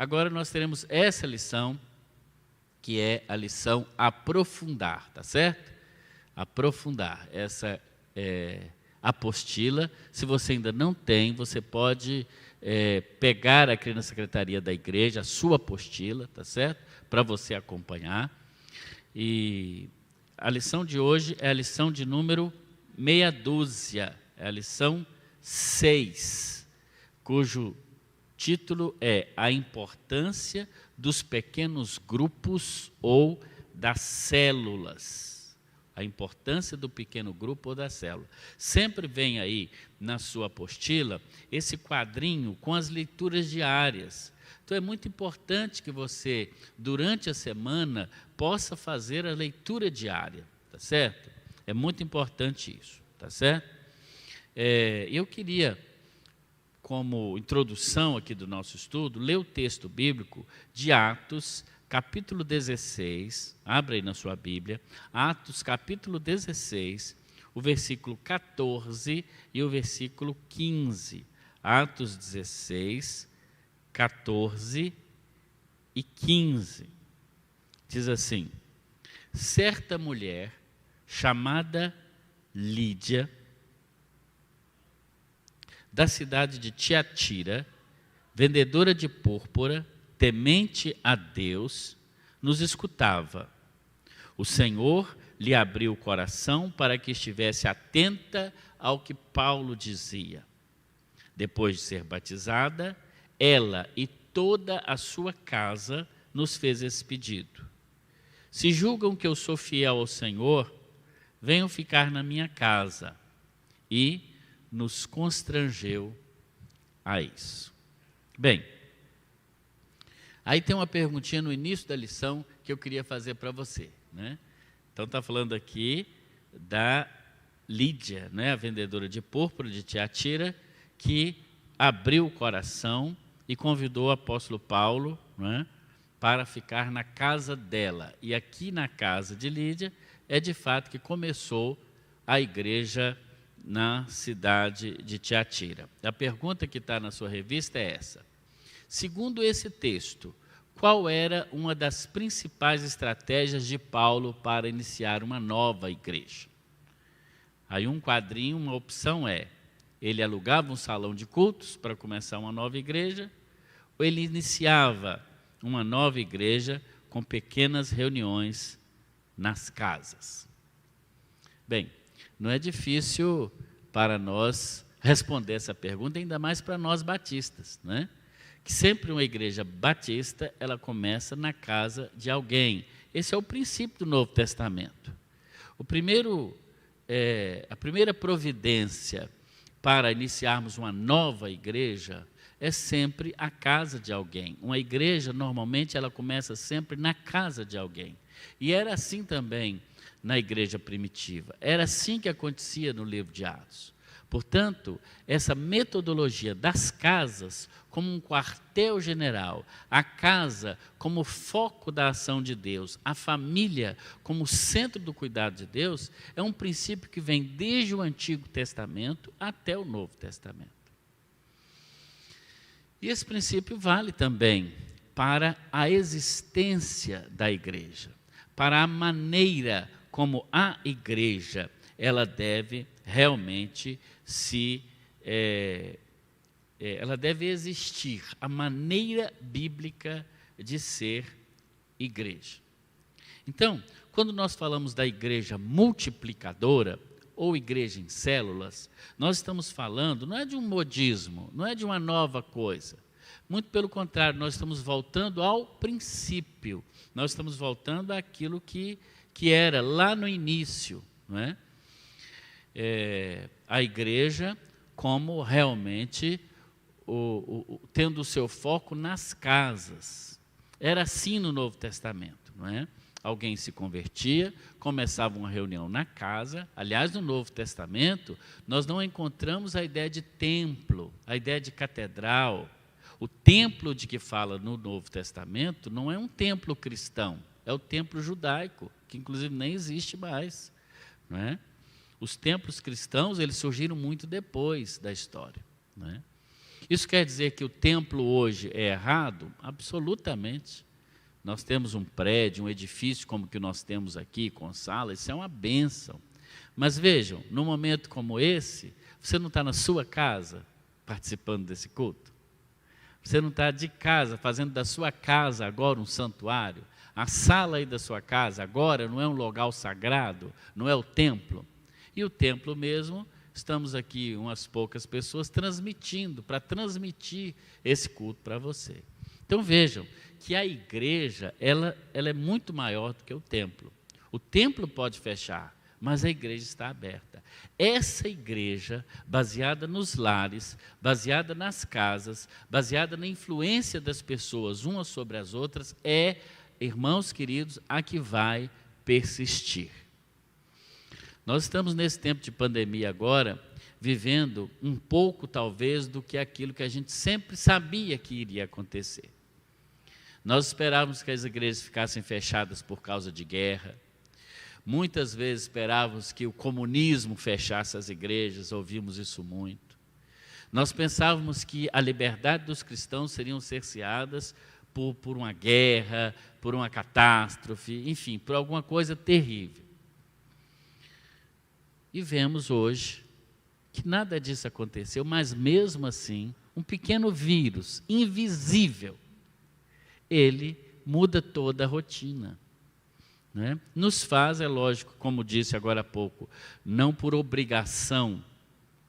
Agora nós teremos essa lição, que é a lição aprofundar, tá certo? Aprofundar essa apostila. Se você ainda não tem, você pode pegar aqui na secretaria da igreja a sua apostila, tá certo? Para você acompanhar. E a lição de hoje é a lição de número meia dúzia, é a lição 6, cujo título é A Importância dos Pequenos Grupos ou das Células. A importância do pequeno grupo ou da célula. Sempre vem aí na sua apostila esse quadrinho com as leituras diárias. Então é muito importante que você, durante a semana, possa fazer a leitura diária, tá certo? É muito importante isso, tá certo? Eu queria, como introdução aqui do nosso estudo, ler o texto bíblico de Atos, capítulo 16, abra aí na sua Bíblia, Atos, capítulo 16, o versículo 14 e o versículo 15. Atos 16, 14 e 15. Diz assim: certa mulher chamada Lídia, da cidade de Tiatira, vendedora de púrpura, temente a Deus, nos escutava. O Senhor lhe abriu o coração para que estivesse atenta ao que Paulo dizia. Depois de ser batizada, ela e toda a sua casa nos fez esse pedido: se julgam que eu sou fiel ao Senhor, venham ficar na minha casa. E nos constrangeu a isso. Bem, aí tem uma perguntinha no início da lição que eu queria fazer para você, né? Então está falando aqui da Lídia, né, a vendedora de púrpura de Tiatira, que abriu o coração e convidou o apóstolo Paulo, né, para ficar na casa dela. E aqui na casa de Lídia é de fato que começou a igreja na cidade de Tiatira. A pergunta que está na sua revista é essa: segundo esse texto, qual era uma das principais estratégias de Paulo para iniciar uma nova igreja? Aí um quadrinho, uma opção é: ele alugava um salão de cultos para começar uma nova igreja, ou ele iniciava uma nova igreja com pequenas reuniões nas casas. Bem, não é difícil para nós responder essa pergunta, ainda mais para nós batistas, né? Que sempre uma igreja batista, ela começa na casa de alguém. Esse é o princípio do Novo Testamento. A primeira providência para iniciarmos uma nova igreja é sempre a casa de alguém. Uma igreja, normalmente, ela começa sempre na casa de alguém. E era assim também na igreja primitiva. Era assim que acontecia no livro de Atos. Portanto, essa metodologia das casas como um quartel-general, a casa como foco da ação de Deus, a família como centro do cuidado de Deus, é um princípio que vem desde o Antigo Testamento até o Novo Testamento. E esse princípio vale também para a existência da igreja, para a maneira como a igreja ela deve realmente ela deve existir, a maneira bíblica de ser igreja. Então, quando nós falamos da igreja multiplicadora, ou igreja em células, nós estamos falando, não é de um modismo, não é de uma nova coisa. Muito pelo contrário, nós estamos voltando ao princípio, nós estamos voltando àquilo que era lá no início, não é? A igreja como realmente tendo o seu foco nas casas. Era assim no Novo Testamento, não é? Alguém se convertia, começava uma reunião na casa. Aliás, no Novo Testamento, nós não encontramos a ideia de templo, a ideia de catedral. O templo de que fala no Novo Testamento não é um templo cristão, é o templo judaico, que inclusive nem existe mais, não é? Os templos cristãos, eles surgiram muito depois da história, não é? Isso quer dizer que o templo hoje é errado? Absolutamente. Nós temos um prédio, um edifício como o que nós temos aqui, com sala, isso é uma bênção. Mas vejam, num momento como esse, você não está na sua casa participando desse culto? Você não está de casa, fazendo da sua casa agora um santuário? A sala aí da sua casa agora não é um local sagrado, não é o templo? E o templo mesmo, estamos aqui umas poucas pessoas transmitindo, para transmitir esse culto para você. Então vejam que a igreja, ela é muito maior do que o templo. O templo pode fechar, mas a igreja está aberta. Essa igreja, baseada nos lares, baseada nas casas, baseada na influência das pessoas umas sobre as outras, é, irmãos queridos, a que vai persistir. Nós estamos nesse tempo de pandemia agora, vivendo um pouco talvez do que aquilo que a gente sempre sabia que iria acontecer. Nós esperávamos que as igrejas ficassem fechadas por causa de guerra. Muitas vezes esperávamos que o comunismo fechasse as igrejas, ouvimos isso muito. Nós pensávamos que a liberdade dos cristãos seriam cerceadas por uma guerra, por uma catástrofe, enfim, por alguma coisa terrível. E vemos hoje que nada disso aconteceu, mas mesmo assim, um pequeno vírus invisível, ele muda toda a rotina. Né? Nos faz, é lógico, como disse agora há pouco, não por obrigação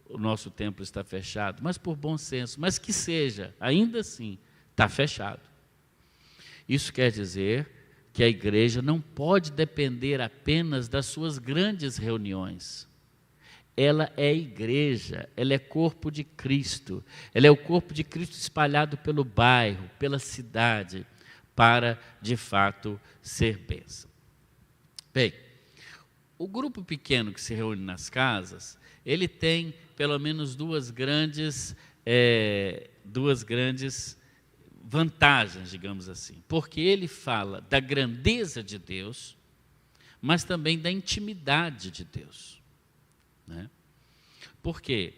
o nosso templo está fechado, mas por bom senso, mas que seja, ainda assim, está fechado. Isso quer dizer que a igreja não pode depender apenas das suas grandes reuniões. Ela é igreja, ela é corpo de Cristo, ela é o corpo de Cristo espalhado pelo bairro, pela cidade, para, de fato, ser bênção. Bem, o grupo pequeno que se reúne nas casas, ele tem pelo menos duas grandes vantagens, digamos assim, porque ele fala da grandeza de Deus, mas também da intimidade de Deus. Né? Por quê?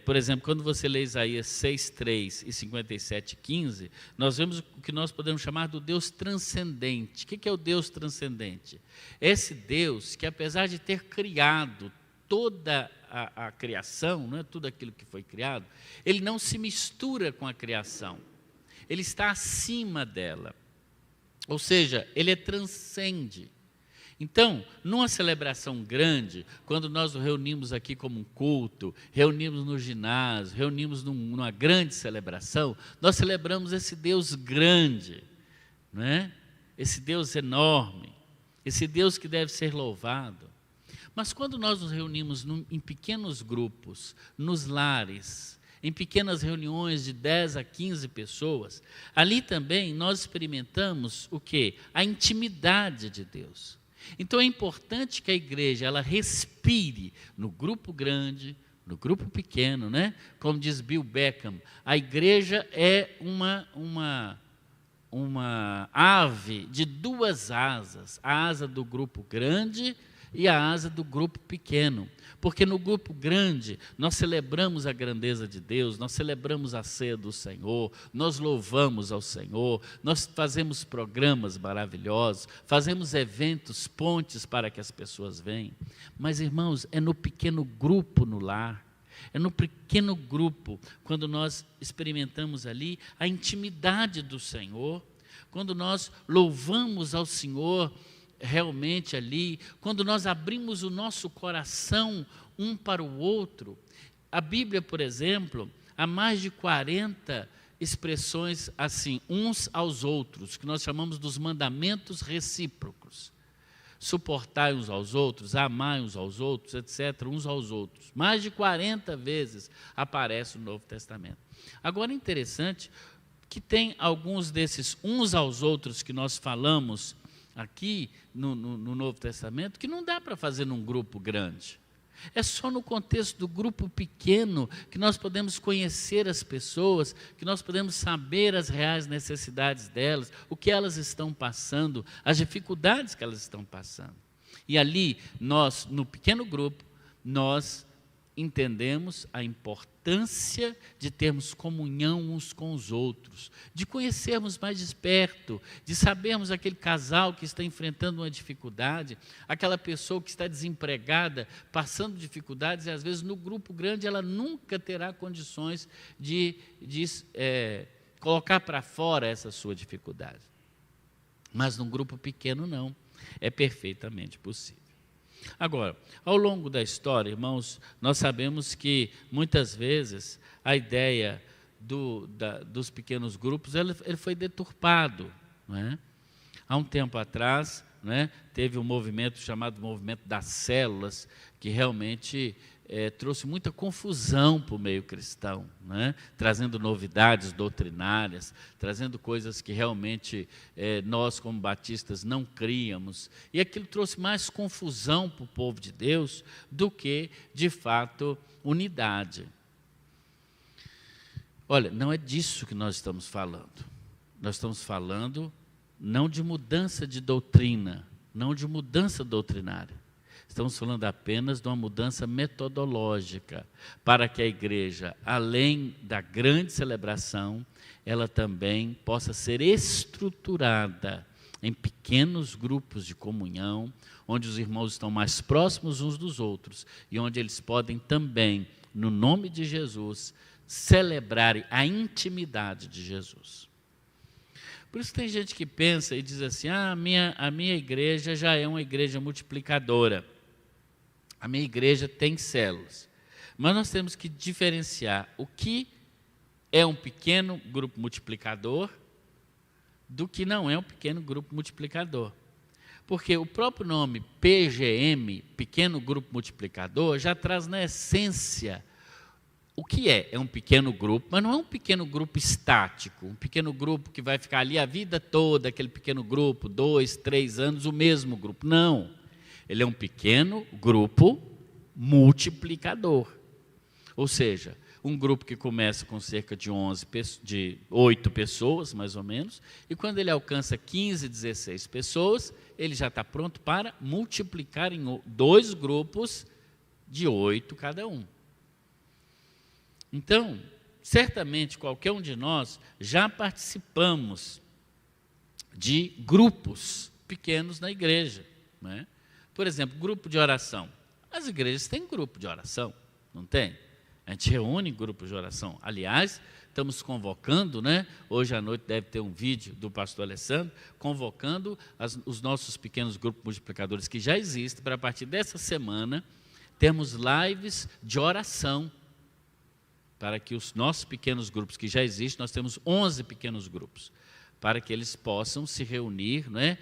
Por exemplo, quando você lê Isaías 6:3 e 57:15, nós vemos o que nós podemos chamar do Deus transcendente. O que é o Deus transcendente? Esse Deus que, apesar de ter criado toda a criação, não é tudo aquilo que foi criado, ele não se mistura com a criação, ele está acima dela, ou seja, ele transcende. Então, numa celebração grande, quando nós nos reunimos aqui como um culto, reunimos no ginásio, reunimos numa grande celebração, nós celebramos esse Deus grande, não é? Esse Deus enorme, esse Deus que deve ser louvado. Mas quando nós nos reunimos em pequenos grupos, nos lares, em pequenas reuniões de 10 a 15 pessoas, ali também nós experimentamos o quê? A intimidade de Deus. Então é importante que a igreja ela respire no grupo grande, no grupo pequeno, né? Como diz Bill Beckham, a igreja é uma ave de duas asas, a asa do grupo grande e a asa do grupo pequeno, porque no grupo grande nós celebramos a grandeza de Deus, nós celebramos a ceia do Senhor, nós louvamos ao Senhor, nós fazemos programas maravilhosos, fazemos eventos, pontes para que as pessoas venham. Mas, irmãos, é no pequeno grupo no lar, é no pequeno grupo, quando nós experimentamos ali a intimidade do Senhor, quando nós louvamos ao Senhor realmente ali, quando nós abrimos o nosso coração um para o outro. A Bíblia, por exemplo, há mais de 40 expressões assim, uns aos outros, que nós chamamos dos mandamentos recíprocos. Suportai uns aos outros, amai uns aos outros, etc., uns aos outros. Mais de 40 vezes aparece no Novo Testamento. Agora, é interessante que tem alguns desses uns aos outros que nós falamos aqui no Novo Testamento, que não dá para fazer num grupo grande. É só no contexto do grupo pequeno que nós podemos conhecer as pessoas, que nós podemos saber as reais necessidades delas, o que elas estão passando, as dificuldades que elas estão passando. E ali, nós, no pequeno grupo, nós entendemos a importância de termos comunhão uns com os outros, de conhecermos mais de perto, de sabermos aquele casal que está enfrentando uma dificuldade, aquela pessoa que está desempregada, passando dificuldades, e às vezes no grupo grande ela nunca terá condições de colocar para fora essa sua dificuldade. Mas num grupo pequeno não, é perfeitamente possível. Agora, ao longo da história, irmãos, nós sabemos que muitas vezes a ideia dos pequenos grupos ele foi deturpado. Não é? Há um tempo atrás, não é, teve um movimento chamado movimento das células, que realmente trouxe muita confusão para o meio cristão, né? Trazendo novidades doutrinárias, trazendo coisas que realmente nós, como batistas, não críamos. E aquilo trouxe mais confusão para o povo de Deus do que, de fato, unidade. Olha, não é disso que nós estamos falando. Nós estamos falando não de mudança de doutrina, não de mudança doutrinária. Estamos falando apenas de uma mudança metodológica, para que a igreja, além da grande celebração, ela também possa ser estruturada em pequenos grupos de comunhão, onde os irmãos estão mais próximos uns dos outros e onde eles podem também, no nome de Jesus, celebrarem a intimidade de Jesus. Por isso tem gente que pensa e diz assim, a minha igreja já é uma igreja multiplicadora. A minha igreja tem células, mas nós temos que diferenciar o que é um pequeno grupo multiplicador do que não é um pequeno grupo multiplicador. Porque o próprio nome PGM, pequeno grupo multiplicador, já traz na essência o que é. É um pequeno grupo, mas não é um pequeno grupo estático, um pequeno grupo que vai ficar ali a vida toda, aquele pequeno grupo, 2, 3 anos, o mesmo grupo. Não. Ele é um pequeno grupo multiplicador. Ou seja, um grupo que começa com cerca de 8 pessoas, mais ou menos, e quando ele alcança 15, 16 pessoas, ele já está pronto para multiplicar em 2 grupos de 8 cada um. Então, certamente qualquer um de nós já participamos de grupos pequenos na igreja, não é? Por exemplo, grupo de oração. As igrejas têm grupo de oração, não tem? A gente reúne grupos de oração. Aliás, estamos convocando, né? Hoje à noite deve ter um vídeo do pastor Alessandro, convocando os nossos pequenos grupos multiplicadores que já existem, para a partir dessa semana, termos lives de oração, para que os nossos pequenos grupos que já existem, nós temos 11 pequenos grupos, para que eles possam se reunir, não é?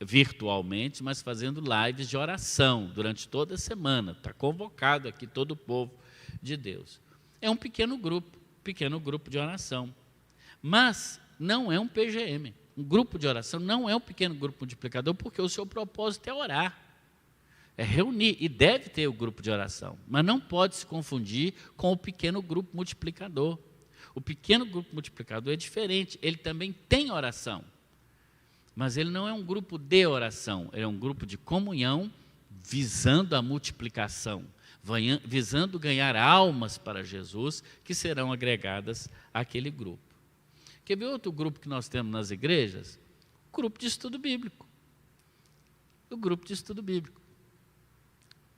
Virtualmente, mas fazendo lives de oração durante toda a semana. Está convocado aqui todo o povo de Deus. É um pequeno grupo de oração. Mas não é um PGM. Um grupo de oração não é um pequeno grupo multiplicador, porque o seu propósito é orar. É reunir, e deve ter o grupo de oração, mas não pode se confundir com o pequeno grupo multiplicador. O pequeno grupo multiplicador é diferente, ele também tem oração. Mas ele não é um grupo de oração, ele é um grupo de comunhão visando a multiplicação, visando ganhar almas para Jesus, que serão agregadas àquele grupo. Quer ver outro grupo que nós temos nas igrejas? O grupo de estudo bíblico. O grupo de estudo bíblico.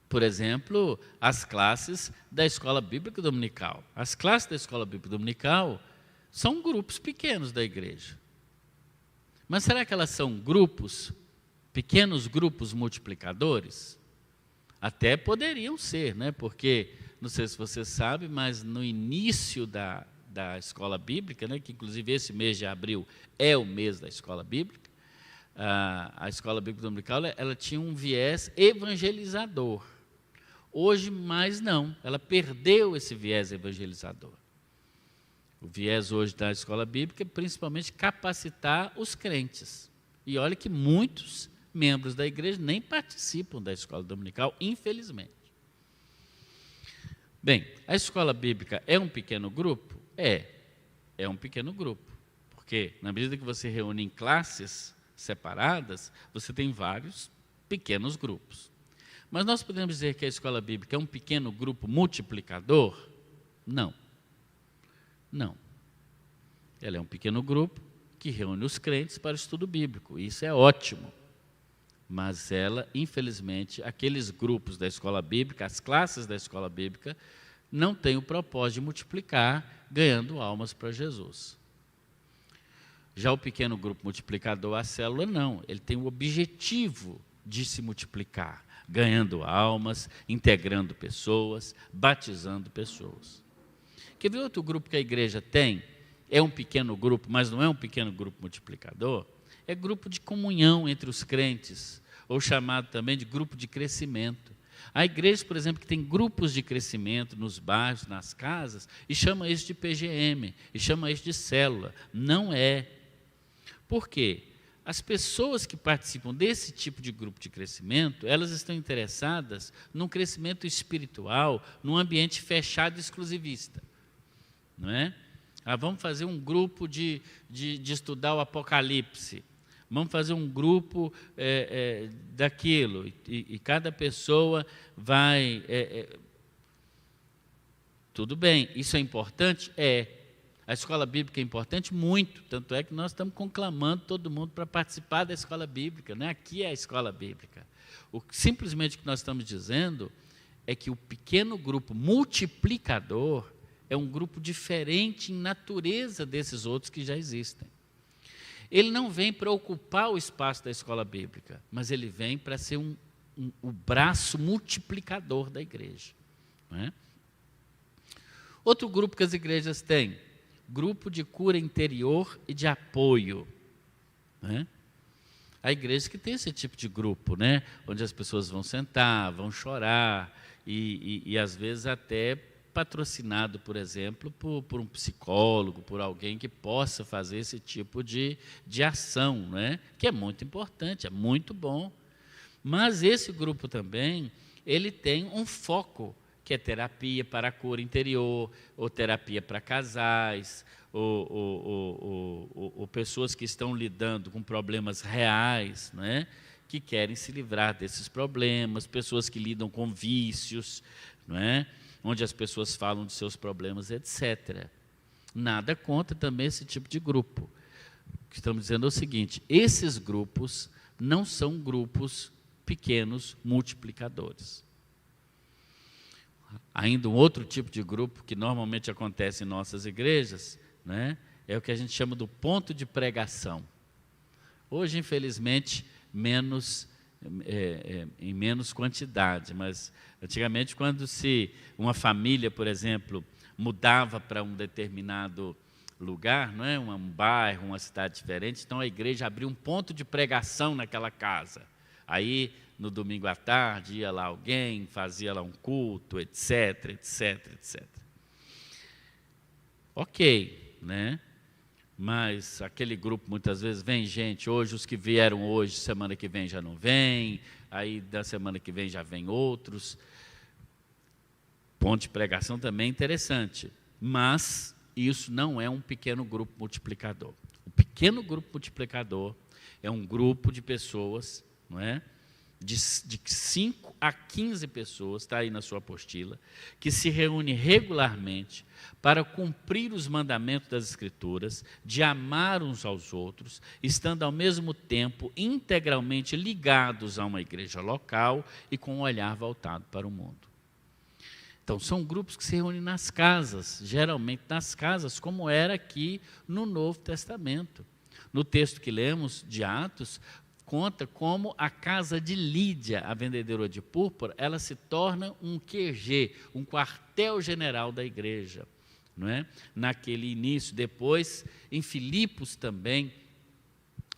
Por exemplo, as classes da Escola Bíblica Dominical. As classes da Escola Bíblica Dominical são grupos pequenos da igreja. Mas será que elas são grupos, pequenos grupos multiplicadores? Até poderiam ser, né? Porque, não sei se você sabe, mas no início da escola bíblica, né? Que inclusive esse mês de abril é o mês da escola bíblica, a Escola Bíblica Dominical ela tinha um viés evangelizador. Hoje, mais não, ela perdeu esse viés evangelizador. O viés hoje da escola bíblica é principalmente capacitar os crentes. E olha que muitos membros da igreja nem participam da escola dominical, infelizmente. Bem, a escola bíblica é um pequeno grupo? É um pequeno grupo. Porque na medida que você reúne em classes separadas, você tem vários pequenos grupos. Mas nós podemos dizer que a escola bíblica é um pequeno grupo multiplicador? Não. Não. Ela é um pequeno grupo que reúne os crentes para o estudo bíblico. Isso é ótimo. Mas ela, infelizmente, aqueles grupos da escola bíblica, as classes da escola bíblica, não têm o propósito de multiplicar, ganhando almas para Jesus. Já o pequeno grupo multiplicador, a célula, não. Ele tem o objetivo de se multiplicar, ganhando almas, integrando pessoas, batizando pessoas. Quer ver outro grupo que a igreja tem? É um pequeno grupo, mas não é um pequeno grupo multiplicador? É grupo de comunhão entre os crentes, ou chamado também de grupo de crescimento. Há igrejas, por exemplo, que tem grupos de crescimento nos bairros, nas casas, e chama isso de PGM, e chama isso de célula. Não é. Por quê? As pessoas que participam desse tipo de grupo de crescimento, elas estão interessadas num crescimento espiritual, num ambiente fechado e exclusivista. Não é? Vamos fazer um grupo de estudar o Apocalipse. Vamos fazer um grupo daquilo. E cada pessoa vai... Tudo bem, isso é importante? É. A escola bíblica é importante? Muito. Tanto é que nós estamos conclamando todo mundo para participar da escola bíblica. Né? Aqui é a escola bíblica. Simplesmente o que nós estamos dizendo é que o pequeno grupo multiplicador é um grupo diferente em natureza desses outros que já existem. Ele não vem para ocupar o espaço da escola bíblica, mas ele vem para ser o braço multiplicador da igreja. Não é? Outro grupo que as igrejas têm, grupo de cura interior e de apoio. Não é? Há igrejas que têm esse tipo de grupo, né? Onde as pessoas vão sentar, vão chorar, e às vezes até patrocinado, por exemplo, por um psicólogo, por alguém que possa fazer esse tipo de ação, né? Que é muito importante, é muito bom. Mas esse grupo também, ele tem um foco, que é terapia para a cura interior, ou terapia para casais, ou pessoas que estão lidando com problemas reais, né? Que querem se livrar desses problemas, pessoas que lidam com vícios, não é? Onde as pessoas falam de seus problemas, etc. Nada contra também esse tipo de grupo. O que estamos dizendo é o seguinte: esses grupos não são grupos pequenos multiplicadores. Ainda um outro tipo de grupo que normalmente acontece em nossas igrejas, né, é o que a gente chama do ponto de pregação. Hoje, infelizmente, em menos quantidade, mas antigamente, quando uma família, por exemplo, mudava para um determinado lugar, não é? Um bairro, uma cidade diferente, então a igreja abria um ponto de pregação naquela casa. Aí, no domingo à tarde, ia lá alguém, fazia lá um culto, etc, etc, etc. Ok, né? Mas aquele grupo, muitas vezes, vem gente, hoje os que vieram hoje, semana que vem já não vem, aí da semana que vem já vem outros. Ponto de pregação também é interessante, mas isso não é um pequeno grupo multiplicador. O pequeno grupo multiplicador é um grupo de pessoas, não é? De 5 a 15 pessoas, está aí na sua apostila, que se reúne regularmente para cumprir os mandamentos das Escrituras, de amar uns aos outros, estando ao mesmo tempo integralmente ligados a uma igreja local e com um olhar voltado para o mundo. Então, são grupos que se reúnem nas casas, geralmente nas casas, como era aqui no Novo Testamento. No texto que lemos de Atos, conta como a casa de Lídia, a vendedora de púrpura, ela se torna um QG, um quartel-general da igreja, não é? Naquele início. Depois, em Filipos também,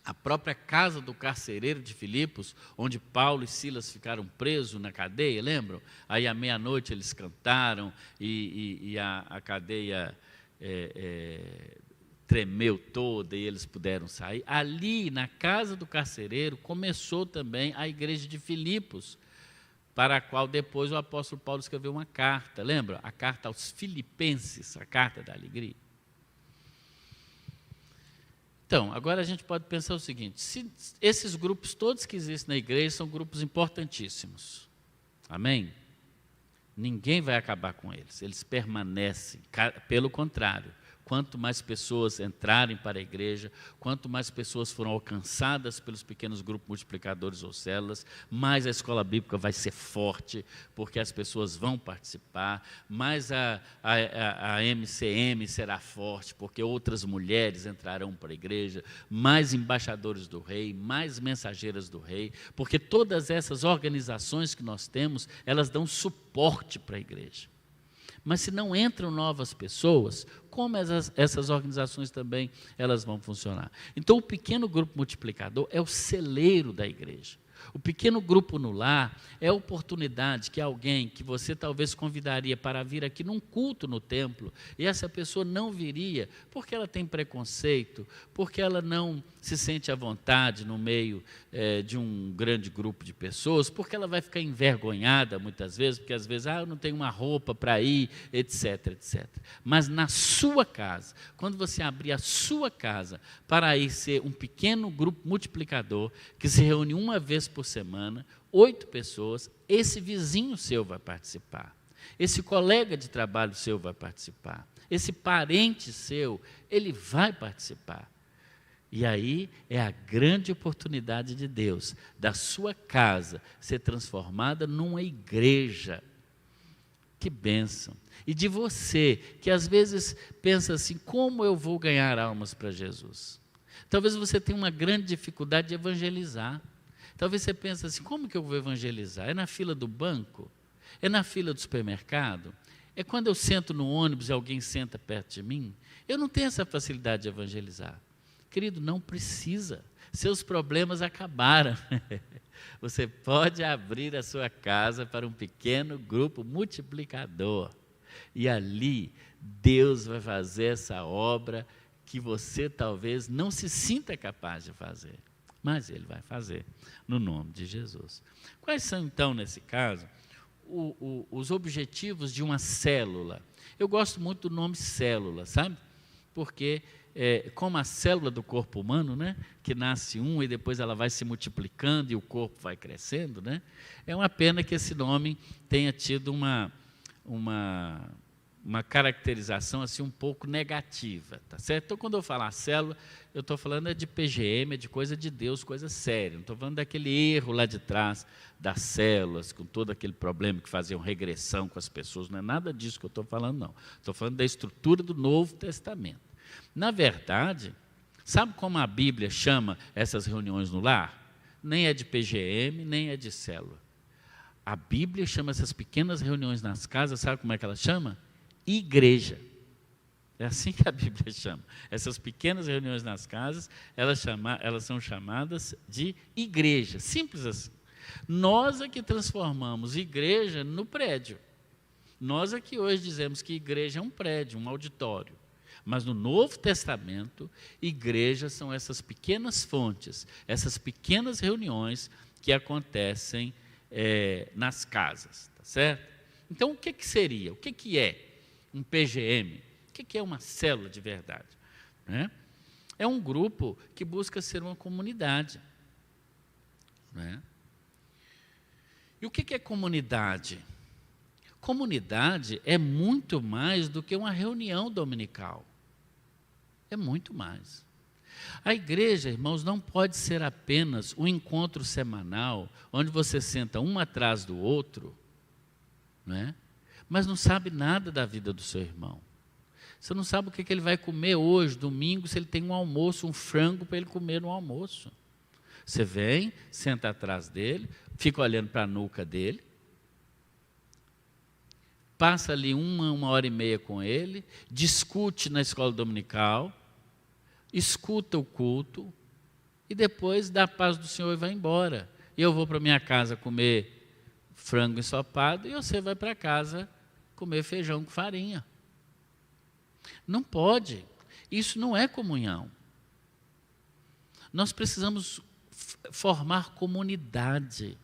a própria casa do carcereiro de Filipos, onde Paulo e Silas ficaram presos na cadeia, lembram? Aí à meia-noite eles cantaram e a cadeia tremeu toda e eles puderam sair. Ali, na casa do carcereiro, começou também a igreja de Filipos, para a qual depois o apóstolo Paulo escreveu uma carta, lembra? A carta aos Filipenses, a carta da alegria. Então, agora a gente pode pensar o seguinte: se esses grupos todos que existem na igreja são grupos importantíssimos, Amém? Ninguém vai acabar com eles, eles permanecem. Pelo contrário, quanto mais pessoas entrarem para a igreja, quanto mais pessoas foram alcançadas pelos pequenos grupos multiplicadores ou células, mais a escola bíblica vai ser forte, porque as pessoas vão participar, mais a MCM será forte, porque outras mulheres entrarão para a igreja, mais embaixadores do rei, mais mensageiras do rei, porque todas essas organizações que nós temos, elas dão suporte para a igreja. Mas se não entram novas pessoas, como essas organizações também elas vão funcionar? Então o pequeno grupo multiplicador é o celeiro da igreja. O pequeno grupo no lar é a oportunidade que alguém que você talvez convidaria para vir aqui num culto no templo, e essa pessoa não viria porque ela tem preconceito, porque ela não se sente à vontade no meio de um grande grupo de pessoas, porque ela vai ficar envergonhada muitas vezes, porque às vezes, eu não tenho uma roupa para ir, etc, etc. Mas na sua casa, quando você abrir a sua casa para ir ser um pequeno grupo multiplicador, que se reúne uma vez por semana, 8 pessoas, esse vizinho seu vai participar, esse colega de trabalho seu vai participar, esse parente seu, ele vai participar. E aí é a grande oportunidade de Deus, da sua casa ser transformada numa igreja. Que bênção! E de você, que às vezes pensa assim, como eu vou ganhar almas para Jesus? Talvez você tenha uma grande dificuldade de evangelizar. Talvez você pense assim, como que eu vou evangelizar? É na fila do banco? É na fila do supermercado? É quando eu sento no ônibus e alguém senta perto de mim? Eu não tenho essa facilidade de evangelizar. Querido, não precisa. Seus problemas acabaram. Você pode abrir a sua casa para um pequeno grupo multiplicador. E ali, Deus vai fazer essa obra que você talvez não se sinta capaz de fazer. Mas Ele vai fazer, no nome de Jesus. Quais são, então, nesse caso, os objetivos de uma célula? Eu gosto muito do nome célula, sabe? Porque, como a célula do corpo humano, né, que nasce um e depois ela vai se multiplicando e o corpo vai crescendo, né, é uma pena que esse nome tenha tido uma caracterização assim um pouco negativa, tá certo? Então, quando eu falar célula, eu estou falando de PGM, é de coisa de Deus, coisa séria. Não estou falando daquele erro lá de trás das células, com todo aquele problema que faziam regressão com as pessoas. Não é nada disso que eu estou falando, não. Estou falando da estrutura do Novo Testamento. Na verdade, sabe como a Bíblia chama essas reuniões no lar? Nem é de PGM, nem é de célula. A Bíblia chama essas pequenas reuniões nas casas, sabe como é que ela chama? Igreja. É assim que a Bíblia chama. Essas pequenas reuniões nas casas, elas são chamadas de igreja. Simples assim. Nós é que transformamos igreja no prédio. Nós é que hoje dizemos que igreja é um prédio, um auditório. Mas no Novo Testamento, igrejas são essas pequenas fontes, essas pequenas reuniões que acontecem nas casas. Tá certo? Então, o que seria? O que é um PGM? O que é uma célula de verdade? Né? É um grupo que busca ser uma comunidade. Né? E o que é comunidade? Comunidade é muito mais do que uma reunião dominical. É muito mais. A igreja, irmãos, não pode ser apenas um encontro semanal, onde você senta um atrás do outro, né? Mas não sabe nada da vida do seu irmão. Você não sabe o que ele vai comer hoje, domingo, se ele tem um almoço, um frango para ele comer no almoço. Você vem, senta atrás dele, fica olhando para a nuca dele, passa ali uma hora e meia com ele, discute na escola dominical, escuta o culto e depois dá a paz do Senhor e vai embora. E eu vou para minha casa comer frango ensopado e você vai para casa comer feijão com farinha. Não pode. Isso não é comunhão. Nós precisamos formar comunidade.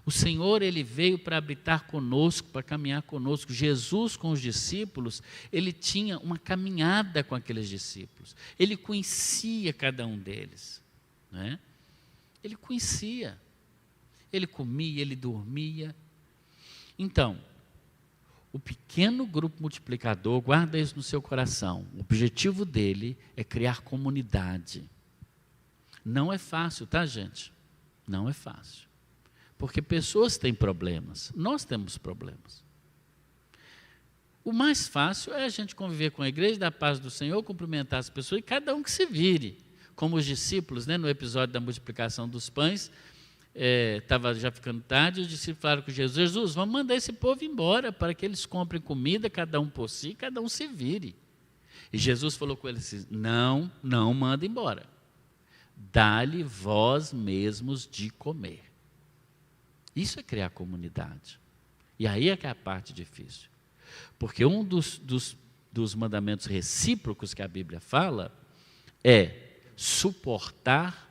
O Senhor, Ele veio para habitar conosco, para caminhar conosco. Jesus, com os discípulos, Ele tinha uma caminhada com aqueles discípulos. Ele conhecia cada um deles. Né? Ele conhecia. Ele comia, Ele dormia. Então, o pequeno grupo multiplicador, guarda isso no seu coração. O objetivo dele é criar comunidade. Não é fácil, tá, gente? Não é fácil. Porque pessoas têm problemas, nós temos problemas. O mais fácil é a gente conviver com a igreja da paz do Senhor, cumprimentar as pessoas e cada um que se vire. Como os discípulos, né, no episódio da multiplicação dos pães, estava já ficando tarde, os discípulos falaram com Jesus: Jesus, vamos mandar esse povo embora para que eles comprem comida, cada um por si, cada um se vire. E Jesus falou com eles assim: não manda embora. Dá-lhe vós mesmos de comer. Isso é criar comunidade. E aí é que é a parte difícil. Porque um dos mandamentos recíprocos que a Bíblia fala é suportar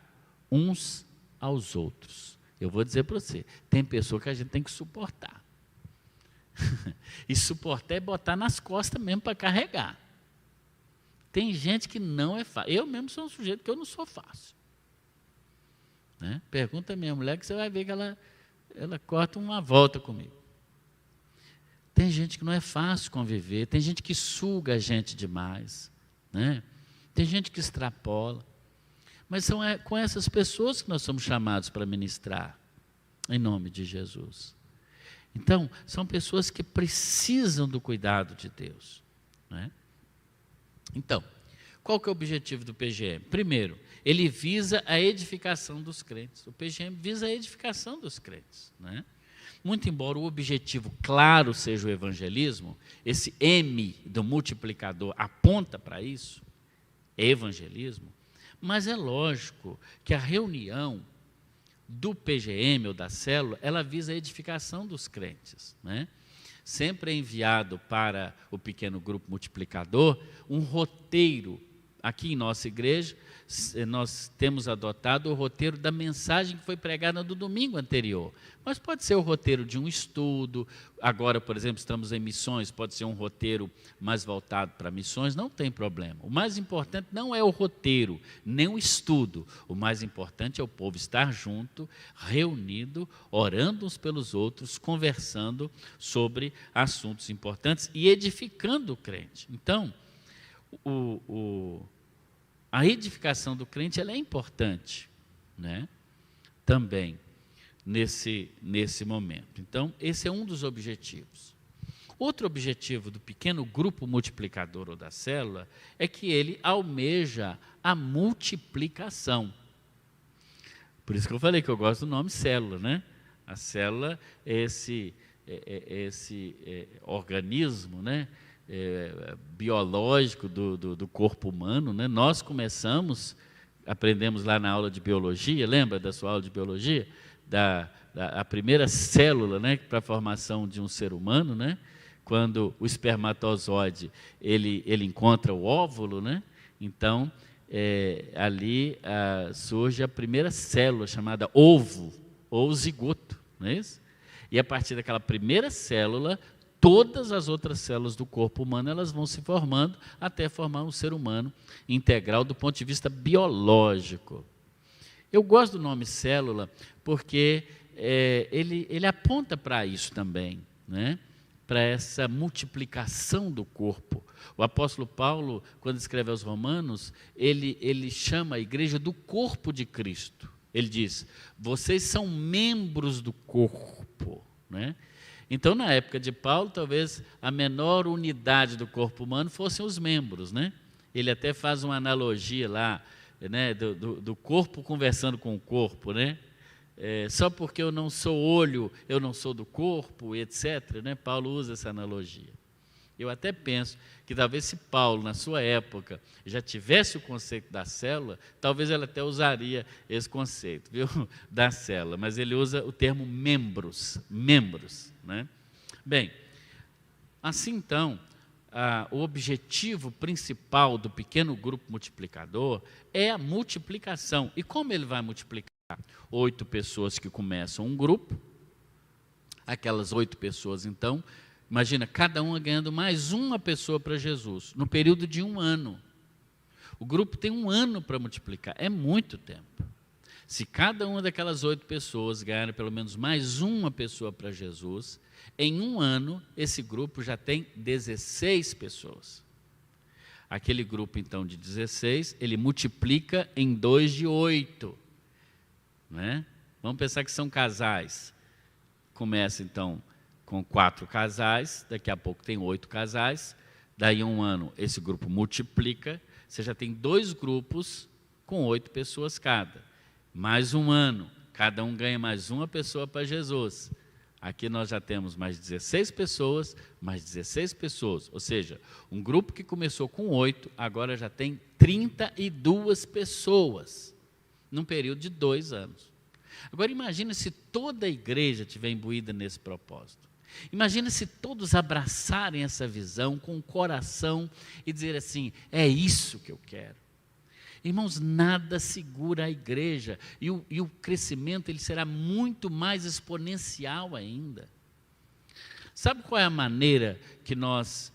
uns aos outros. Eu vou dizer para você, tem pessoa que a gente tem que suportar. E suportar é botar nas costas mesmo para carregar. Tem gente que não é fácil. Eu mesmo sou um sujeito que eu não sou fácil. Né? Pergunta a minha mulher que você vai ver que ela corta uma volta comigo. Tem gente que não é fácil conviver, tem gente que suga a gente demais, né? Tem gente que extrapola. Mas são com essas pessoas que nós somos chamados para ministrar, em nome de Jesus. Então, são pessoas que precisam do cuidado de Deus, né? Então, qual que é o objetivo do PGM? Primeiro, ele visa a edificação dos crentes. O PGM visa a edificação dos crentes, né? Muito embora o objetivo claro seja o evangelismo, esse M do multiplicador aponta para isso, evangelismo, mas é lógico que a reunião do PGM ou da célula, ela visa a edificação dos crentes, né? Sempre é enviado para o pequeno grupo multiplicador um roteiro. Aqui em nossa igreja, nós temos adotado o roteiro da mensagem que foi pregada no domingo anterior. Mas pode ser o roteiro de um estudo. Agora, por exemplo, estamos em missões, pode ser um roteiro mais voltado para missões, não tem problema. O mais importante não é o roteiro, nem o estudo. O mais importante é o povo estar junto, reunido, orando uns pelos outros, conversando sobre assuntos importantes e edificando o crente. Então, a edificação do crente ela é importante, né? Também nesse momento. Então, esse é um dos objetivos. Outro objetivo do pequeno grupo multiplicador ou da célula é que ele almeja a multiplicação. Por isso que eu falei que eu gosto do nome célula, né? A célula é esse organismo, né? Biológico do corpo humano, né? Nós aprendemos lá na aula de biologia, lembra da sua aula de biologia? A primeira célula, né, para a formação de um ser humano, né? Quando o espermatozoide ele encontra o óvulo, né? Então, ali surge a primeira célula chamada ovo, ou zigoto, não é isso? E a partir daquela primeira célula, todas as outras células do corpo humano elas vão se formando até formar um ser humano integral do ponto de vista biológico. Eu gosto do nome célula porque ele aponta para isso também, né? Para essa multiplicação do corpo. O apóstolo Paulo, quando escreve aos Romanos, ele chama a igreja do corpo de Cristo. Ele diz: vocês são membros do corpo, né? Então, na época de Paulo, talvez a menor unidade do corpo humano fossem os membros, né? Ele até faz uma analogia lá, né, do corpo conversando com o corpo, né? Só porque eu não sou olho, eu não sou do corpo, etc., né? Paulo usa essa analogia. Eu até penso que talvez se Paulo, na sua época, já tivesse o conceito da célula, talvez ele até usaria esse conceito, viu? Da célula, mas ele usa o termo membros, né? Bem, assim então, o objetivo principal do pequeno grupo multiplicador é a multiplicação. E como ele vai multiplicar? 8 pessoas que começam um grupo, aquelas 8 pessoas então, imagina, cada uma ganhando mais uma pessoa para Jesus, no período de 1 ano. O grupo tem 1 ano para multiplicar, é muito tempo. Se cada uma daquelas 8 pessoas ganhar pelo menos mais uma pessoa para Jesus, em um ano, esse grupo já tem 16 pessoas. Aquele grupo, então, de 16, ele multiplica em 2 de 8. Né? Vamos pensar que são casais. Começa, então, com 4 casais, daqui a pouco tem 8 casais, daí em um ano esse grupo multiplica, você já tem 2 grupos com 8 pessoas cada. Mais um ano, cada um ganha mais uma pessoa para Jesus. Aqui nós já temos mais 16 pessoas, mais 16 pessoas. Ou seja, um grupo que começou com 8, agora já tem 32 pessoas, num período de 2 anos. Agora imagina se toda a igreja estiver imbuída nesse propósito. Imagina se todos abraçarem essa visão com o coração e dizer assim, é isso que eu quero. Irmãos, nada segura a igreja, e o crescimento ele será muito mais exponencial ainda. Sabe qual é a maneira que nós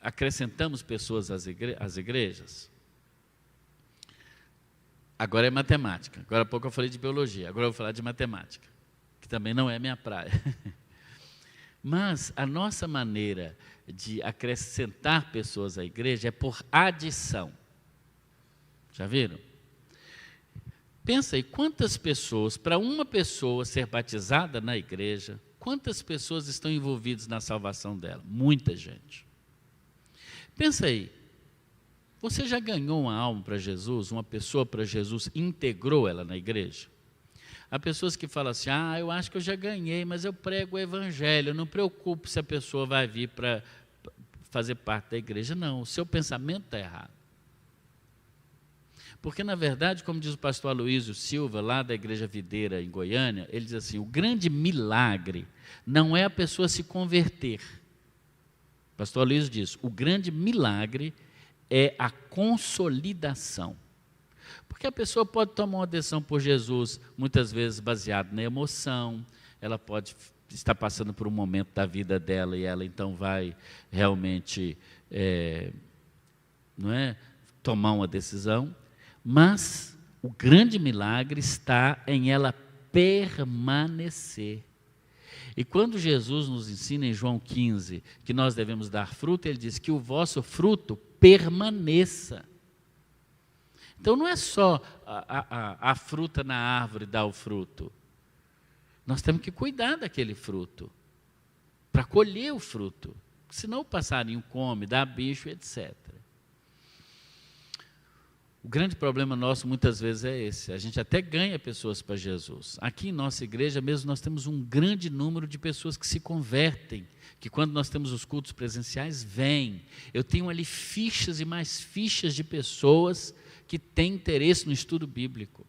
acrescentamos pessoas às igrejas? Agora é matemática, agora há pouco eu falei de biologia, agora eu vou falar de matemática, que também não é minha praia. Mas a nossa maneira de acrescentar pessoas à igreja é por adição. Já viram? Pensa aí, quantas pessoas, para uma pessoa ser batizada na igreja, quantas pessoas estão envolvidas na salvação dela? Muita gente. Pensa aí, você já ganhou uma alma para Jesus, uma pessoa para Jesus, integrou ela na igreja? Há pessoas que falam assim, eu acho que eu já ganhei, mas eu prego o evangelho, não preocupe se a pessoa vai vir para fazer parte da igreja. Não, o seu pensamento está errado. Porque, na verdade, como diz o pastor Aloísio Silva, lá da Igreja Videira, em Goiânia, ele diz assim, o grande milagre não é a pessoa se converter. O pastor Aloísio diz, o grande milagre é a consolidação. Porque a pessoa pode tomar uma decisão por Jesus, muitas vezes baseada na emoção, ela pode estar passando por um momento da vida dela e ela então vai realmente tomar uma decisão. Mas o grande milagre está em ela permanecer. E quando Jesus nos ensina em João 15 que nós devemos dar fruto, ele diz que o vosso fruto permaneça. Então não é só a fruta na árvore dar o fruto. Nós temos que cuidar daquele fruto, para colher o fruto. Senão o passarinho come, dá bicho, etc. O grande problema nosso muitas vezes é esse, a gente até ganha pessoas para Jesus. Aqui em nossa igreja mesmo nós temos um grande número de pessoas que se convertem, que quando nós temos os cultos presenciais, vêm. Eu tenho ali fichas e mais fichas de pessoas que têm interesse no estudo bíblico.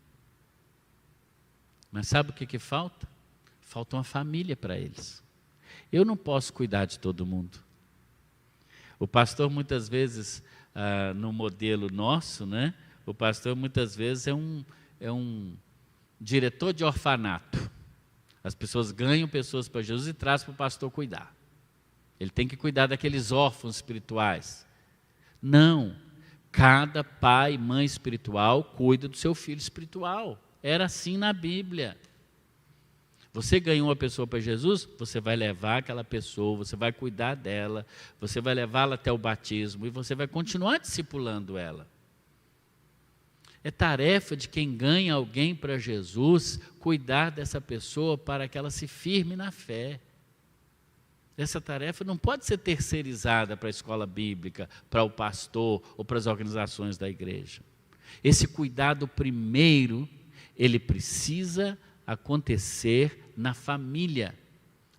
Mas sabe o que falta? Falta uma família para eles. Eu não posso cuidar de todo mundo. O pastor muitas vezes... no modelo nosso, né? O pastor muitas vezes é um diretor de orfanato. As pessoas ganham pessoas para Jesus e trazem para o pastor cuidar. Ele tem que cuidar daqueles órfãos espirituais. Não, cada pai e mãe espiritual cuida do seu filho espiritual. Era assim na Bíblia. Você ganhou uma pessoa para Jesus, você vai levar aquela pessoa, você vai cuidar dela, você vai levá-la até o batismo e você vai continuar discipulando ela. É tarefa de quem ganha alguém para Jesus, cuidar dessa pessoa para que ela se firme na fé. Essa tarefa não pode ser terceirizada para a escola bíblica, para o pastor ou para as organizações da igreja. Esse cuidado primeiro, ele precisa acontecer na família,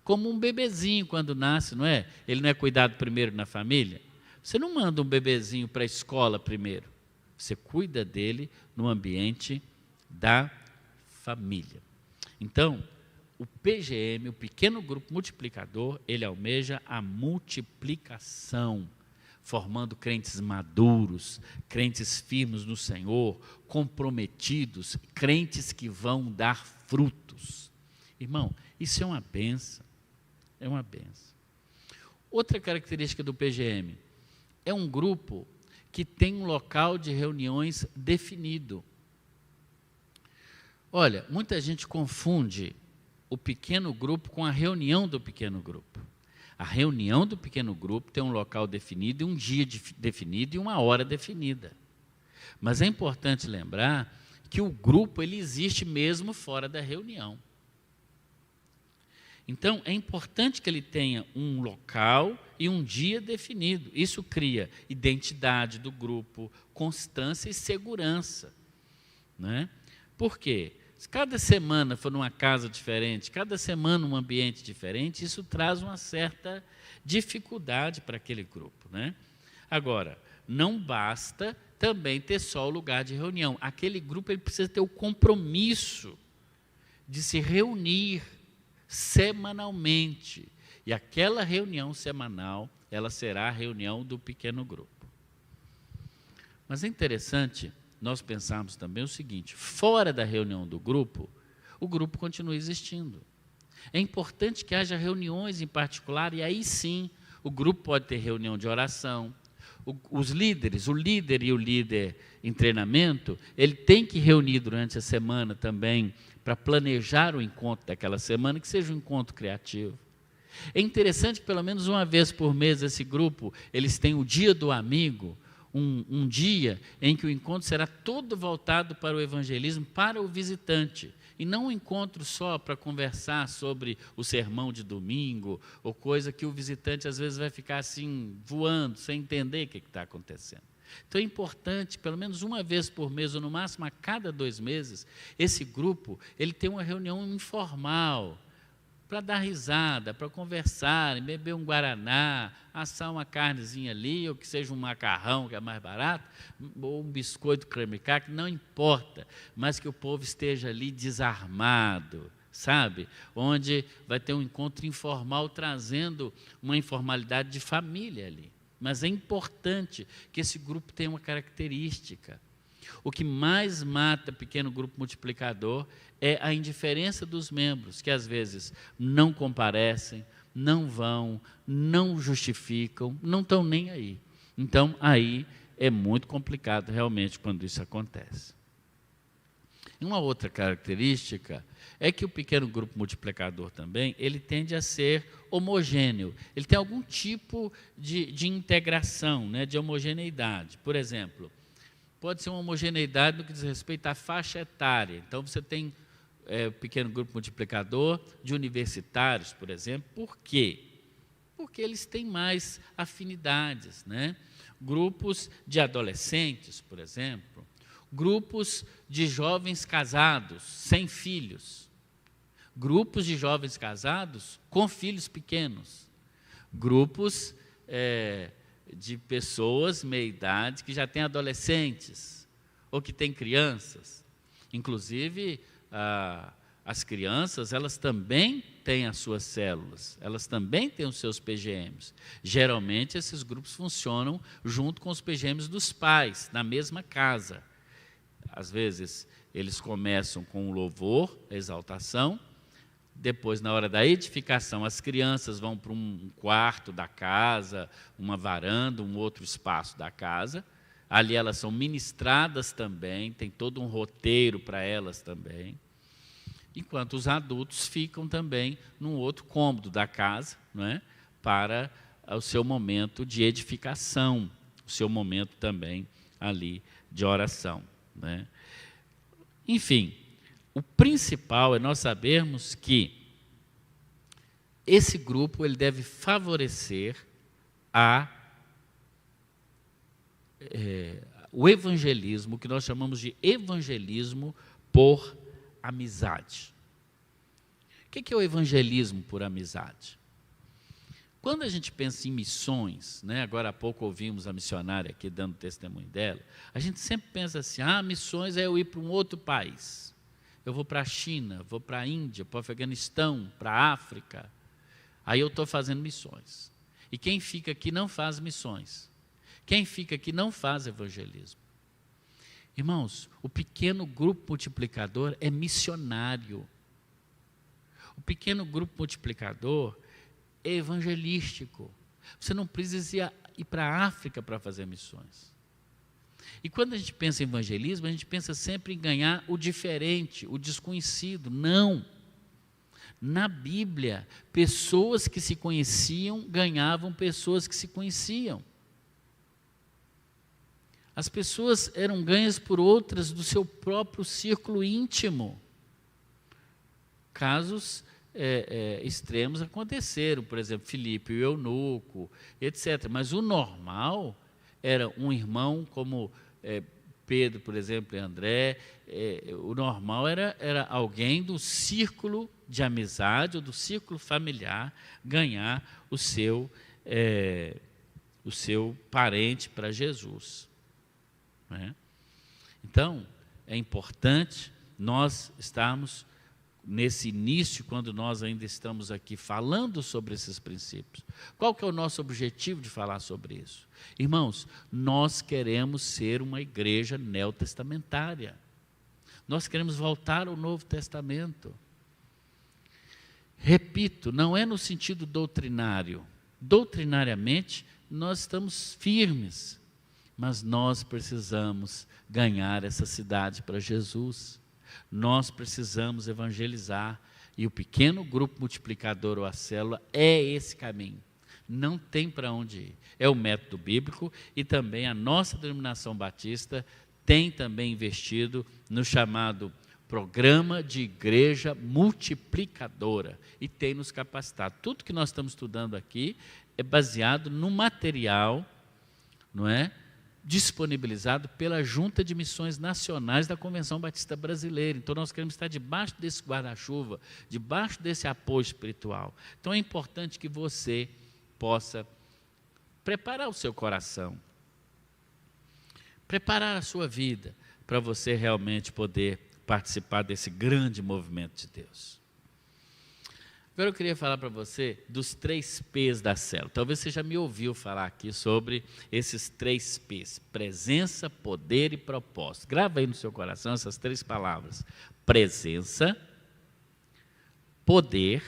como um bebezinho quando nasce, não é? Ele não é cuidado primeiro na família? Você não manda um bebezinho para a escola primeiro, você cuida dele no ambiente da família. Então, o PGM, o pequeno grupo multiplicador, ele almeja a multiplicação, formando crentes maduros, crentes firmes no Senhor, comprometidos, crentes que vão dar frutos. Irmão, isso é uma bênção, é uma bênção. Outra característica do PGM, é um grupo que tem um local de reuniões definido. Olha, muita gente confunde o pequeno grupo com a reunião do pequeno grupo. A reunião do pequeno grupo tem um local definido, um dia definido e uma hora definida. Mas é importante lembrar que o grupo ele existe mesmo fora da reunião. Então, é importante que ele tenha um local e um dia definido. Isso cria identidade do grupo, constância e segurança. Né? Por quê? Se cada semana for numa casa diferente, cada semana num ambiente diferente, isso traz uma certa dificuldade para aquele grupo. Né? Agora, não basta também ter só o lugar de reunião. Aquele grupo ele precisa ter o compromisso de se reunir semanalmente. E aquela reunião semanal, ela será a reunião do pequeno grupo. Mas é interessante nós pensarmos também o seguinte, fora da reunião do grupo, o grupo continua existindo. É importante que haja reuniões em particular, e aí sim, o grupo pode ter reunião de oração. Os líderes, o líder e o líder em treinamento, ele tem que reunir durante a semana também, para planejar o encontro daquela semana, que seja um encontro criativo. É interessante que pelo menos uma vez por mês esse grupo, eles têm o dia do amigo, um dia em que o encontro será todo voltado para o evangelismo, para o visitante, e não um encontro só para conversar sobre o sermão de domingo, ou coisa que o visitante às vezes vai ficar assim, voando, sem entender o que está acontecendo. Então é importante, pelo menos uma vez por mês, ou no máximo a cada 2 meses, esse grupo ele tem uma reunião informal, para dar risada, para conversar, beber um guaraná, assar uma carnezinha ali, ou que seja um macarrão, que é mais barato, ou um biscoito creme crack, não importa, mas que o povo esteja ali desarmado, sabe? Onde vai ter um encontro informal, trazendo uma informalidade de família ali. Mas é importante que esse grupo tenha uma característica. O que mais mata pequeno grupo multiplicador é a indiferença dos membros, que às vezes não comparecem, não vão, não justificam, não estão nem aí. Então, aí é muito complicado realmente quando isso acontece. E uma outra característica é que o pequeno grupo multiplicador também, ele tende a ser homogêneo. Ele tem algum tipo de integração, né, de homogeneidade. Por exemplo, pode ser uma homogeneidade no que diz respeito à faixa etária. Então, você tem pequeno grupo multiplicador de universitários, por exemplo. Por quê? Porque eles têm mais afinidades, né? Grupos de adolescentes, por exemplo. Grupos de jovens casados, sem filhos. Grupos de jovens casados com filhos pequenos. Grupos de pessoas meia-idade que já têm adolescentes ou que têm crianças. Inclusive, as crianças, elas também têm as suas células, elas também têm os seus PGMs. Geralmente, esses grupos funcionam junto com os PGMs dos pais, na mesma casa. Às vezes, eles começam com o louvor, a exaltação, depois, na hora da edificação, as crianças vão para um quarto da casa, uma varanda, um outro espaço da casa. Ali elas são ministradas também, tem todo um roteiro para elas também. Enquanto os adultos ficam também num outro cômodo da casa, não é? Para o seu momento de edificação, o seu momento também ali de oração. Né? Enfim, o principal é nós sabermos que esse grupo ele deve favorecer o evangelismo, que nós chamamos de evangelismo por amizade. O que é o evangelismo por amizade? Quando a gente pensa em missões, né, agora há pouco ouvimos a missionária aqui dando testemunho dela, a gente sempre pensa assim, missões é eu ir para um outro país. Eu vou para a China, vou para a Índia, para o Afeganistão, para a África. Aí eu estou fazendo missões. E quem fica aqui não faz missões. Quem fica aqui não faz evangelismo. Irmãos, o pequeno grupo multiplicador é missionário. O pequeno grupo multiplicador é evangelístico. Você não precisa ir para a África para fazer missões. E quando a gente pensa em evangelismo, a gente pensa sempre em ganhar o diferente, o desconhecido. Não. Na Bíblia, pessoas que se conheciam ganhavam pessoas que se conheciam. As pessoas eram ganhas por outras do seu próprio círculo íntimo. Casos extremos aconteceram, por exemplo, Filipe e o eunuco, etc. Mas o normal era um irmão como Pedro, por exemplo, e André. O normal era alguém do círculo de amizade ou do círculo familiar ganhar o seu parente para Jesus. Né? Então, é importante nós estarmos nesse início, quando nós ainda estamos aqui falando sobre esses princípios. Qual que é o nosso objetivo de falar sobre isso? Irmãos, nós queremos ser uma igreja neotestamentária. Nós queremos voltar ao Novo Testamento. Repito, não é no sentido doutrinário. Doutrinariamente, nós estamos firmes, mas nós precisamos ganhar essa cidade para Jesus. Nós precisamos evangelizar, e o pequeno grupo multiplicador ou a célula é esse caminho. Não tem para onde ir. É o método bíblico, e também a nossa denominação batista tem também investido no chamado Programa de Igreja Multiplicadora, e tem nos capacitado. Tudo que nós estamos estudando aqui é baseado no material, não é? Disponibilizado pela Junta de Missões Nacionais da Convenção Batista Brasileira. Então, nós queremos estar debaixo desse guarda-chuva, debaixo desse apoio espiritual. Então, é importante que você possa preparar o seu coração, preparar a sua vida, para você realmente poder participar desse grande movimento de Deus. Agora eu queria falar para você dos 3 P's da célula. Talvez você já me ouviu falar aqui sobre esses 3 P's: presença, poder e propósito. Grava aí no seu coração essas 3 palavras: presença, poder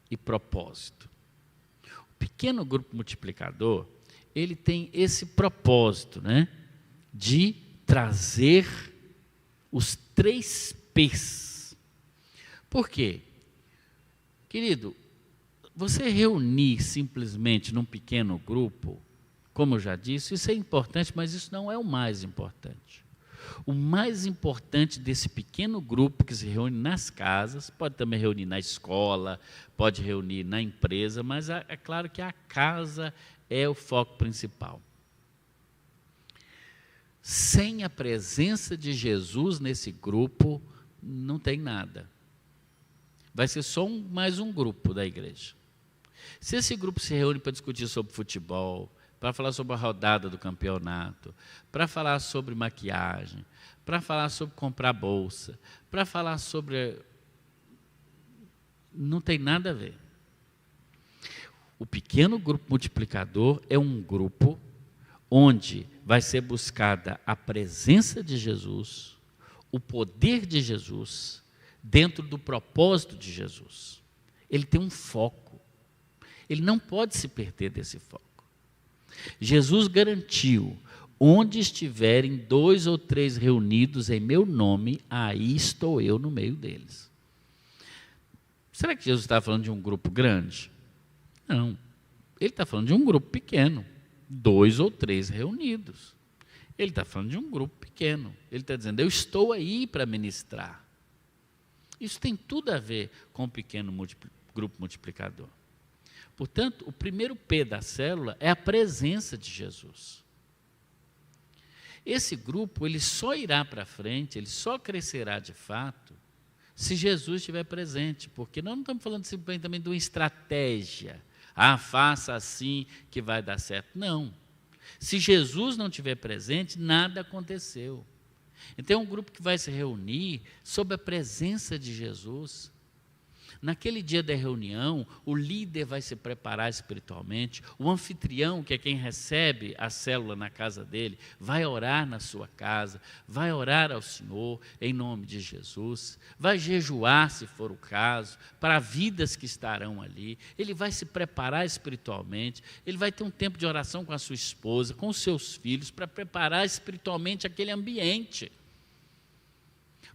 e propósito. O pequeno grupo multiplicador, ele tem esse propósito, né, de trazer os 3 P's. Por quê? Querido, você reunir simplesmente num pequeno grupo, como eu já disse, isso é importante, mas isso não é o mais importante. O mais importante desse pequeno grupo que se reúne nas casas, pode também reunir na escola, pode reunir na empresa, mas é claro que a casa é o foco principal. Sem a presença de Jesus nesse grupo, não tem nada. Vai ser só mais um grupo da igreja. Se esse grupo se reúne para discutir sobre futebol, para falar sobre a rodada do campeonato, para falar sobre maquiagem, para falar sobre comprar bolsa, para falar sobre... Não tem nada a ver. O pequeno grupo multiplicador é um grupo onde vai ser buscada a presença de Jesus, o poder de Jesus, dentro do propósito de Jesus. Ele tem um foco. Ele não pode se perder desse foco. Jesus garantiu: onde estiverem 2 ou 3 reunidos em meu nome, aí estou eu no meio deles. Será que Jesus está falando de um grupo grande? Não. Ele está falando de um grupo pequeno. 2 ou 3 reunidos. Ele está falando de um grupo pequeno. Ele está dizendo: eu estou aí para ministrar. Isso tem tudo a ver com o pequeno grupo multiplicador. Portanto, o primeiro P da célula é a presença de Jesus. Esse grupo, ele só irá para frente, ele só crescerá de fato, se Jesus estiver presente, porque nós não estamos falando simplesmente também de uma estratégia. Faça assim que vai dar certo. Não. Se Jesus não estiver presente, nada aconteceu. Então é um grupo que vai se reunir sob a presença de Jesus. Naquele dia da reunião, o líder vai se preparar espiritualmente, o anfitrião, que é quem recebe a célula na casa dele, vai orar na sua casa, vai orar ao Senhor em nome de Jesus, vai jejuar, se for o caso, para vidas que estarão ali, ele vai se preparar espiritualmente, ele vai ter um tempo de oração com a sua esposa, com os seus filhos, para preparar espiritualmente aquele ambiente.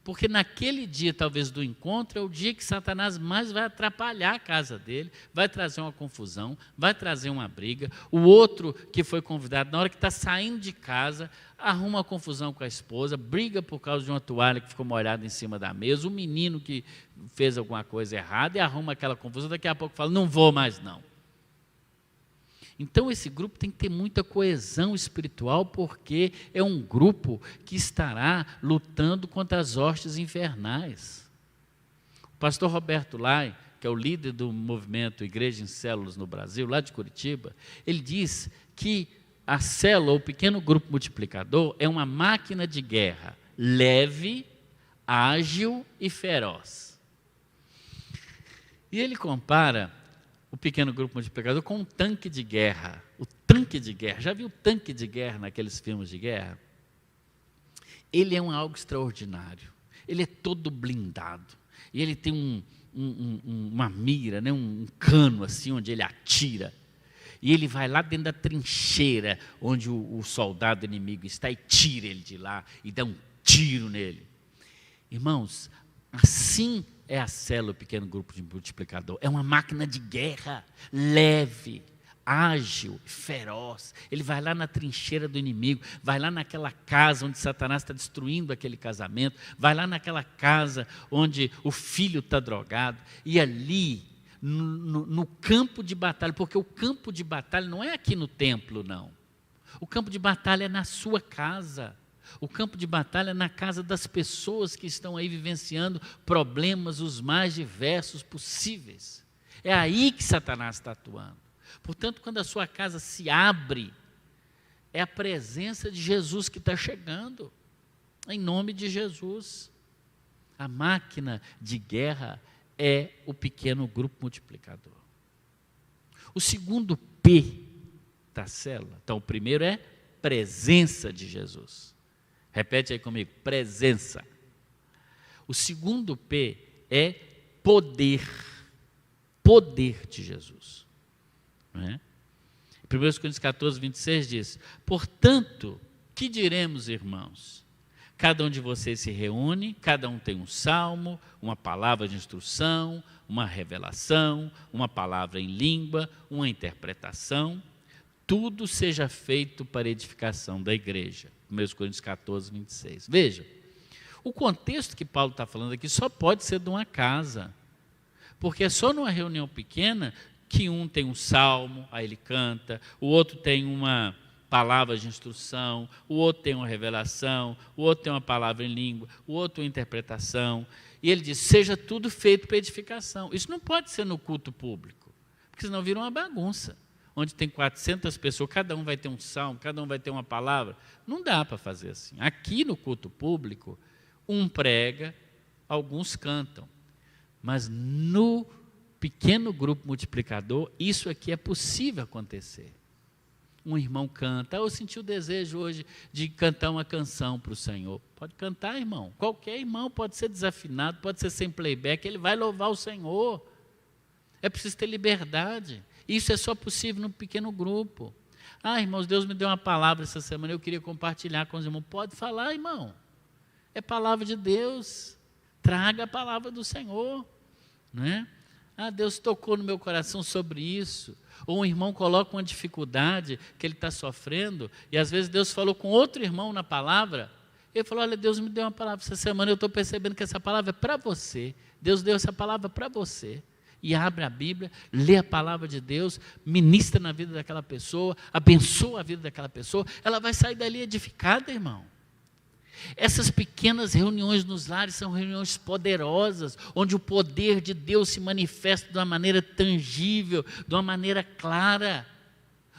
Porque naquele dia, talvez, do encontro, é o dia que Satanás mais vai atrapalhar a casa dele, vai trazer uma confusão, vai trazer uma briga. O outro que foi convidado, na hora que está saindo de casa, arruma uma confusão com a esposa, briga por causa de uma toalha que ficou molhada em cima da mesa, o menino que fez alguma coisa errada e arruma aquela confusão, daqui a pouco fala, não vou mais não. Então esse grupo tem que ter muita coesão espiritual, porque é um grupo que estará lutando contra as hostes infernais. O pastor Roberto Lai, que é o líder do movimento Igreja em Células no Brasil, lá de Curitiba, ele diz que a célula, o pequeno grupo multiplicador, é uma máquina de guerra leve, ágil e feroz. E ele compara o pequeno grupo multiplicador com um tanque de guerra. O tanque de guerra, já viu o tanque de guerra naqueles filmes de guerra? Ele é algo extraordinário. Ele é todo blindado. E ele tem uma mira, né? Um cano assim, onde ele atira. E ele vai lá dentro da trincheira, onde o soldado inimigo está, e tira ele de lá, e dá um tiro nele. Irmãos, assim é a célula, o pequeno grupo de multiplicador. É uma máquina de guerra, leve, ágil, feroz. Ele vai lá na trincheira do inimigo, vai lá naquela casa onde Satanás está destruindo aquele casamento, vai lá naquela casa onde o filho está drogado, e ali, no campo de batalha, porque o campo de batalha não é aqui no templo, não. O campo de batalha é na sua casa. O campo de batalha é na casa das pessoas que estão aí vivenciando problemas os mais diversos possíveis. É aí que Satanás está atuando. Portanto, quando a sua casa se abre, é a presença de Jesus que está chegando, em nome de Jesus. A máquina de guerra é o pequeno grupo multiplicador. O segundo P da célula, então o primeiro é presença de Jesus. Repete aí comigo, presença. O segundo P é poder. Poder de Jesus. Não é? 1 Coríntios 14, 26 diz, portanto, que diremos, irmãos? Cada um de vocês se reúne, cada um tem um salmo, uma palavra de instrução, uma revelação, uma palavra em língua, uma interpretação. Tudo seja feito para edificação da igreja. 1 Coríntios 14, 26. Veja, o contexto que Paulo está falando aqui só pode ser de uma casa, porque é só numa reunião pequena que um tem um salmo, aí ele canta, o outro tem uma palavra de instrução, o outro tem uma revelação, o outro tem uma palavra em língua, o outro uma interpretação, e ele diz, seja tudo feito para edificação. Isso não pode ser no culto público, porque senão vira uma bagunça. Onde tem 400 pessoas, cada um vai ter um salmo, cada um vai ter uma palavra. Não dá para fazer assim. Aqui no culto público, um prega, alguns cantam. Mas no pequeno grupo multiplicador, isso aqui é possível acontecer. Um irmão canta, eu senti o desejo hoje de cantar uma canção para o Senhor. Pode cantar, irmão. Qualquer irmão pode ser desafinado, pode ser sem playback, ele vai louvar o Senhor. É preciso ter liberdade. Isso é só possível num pequeno grupo. Ah, irmãos, Deus me deu uma palavra essa semana, eu queria compartilhar com os irmãos. Pode falar, irmão. É palavra de Deus. Traga a palavra do Senhor. Não é? Ah, Deus tocou no meu coração sobre isso. Ou um irmão coloca uma dificuldade que ele está sofrendo, e às vezes Deus falou com outro irmão na palavra. Ele falou, olha, Deus me deu uma palavra essa semana, eu estou percebendo que essa palavra é para você. Deus deu essa palavra para você. E abre a Bíblia, lê a palavra de Deus, ministra na vida daquela pessoa, abençoa a vida daquela pessoa, ela vai sair dali edificada, irmão. Essas pequenas reuniões nos lares são reuniões poderosas, onde o poder de Deus se manifesta de uma maneira tangível, de uma maneira clara,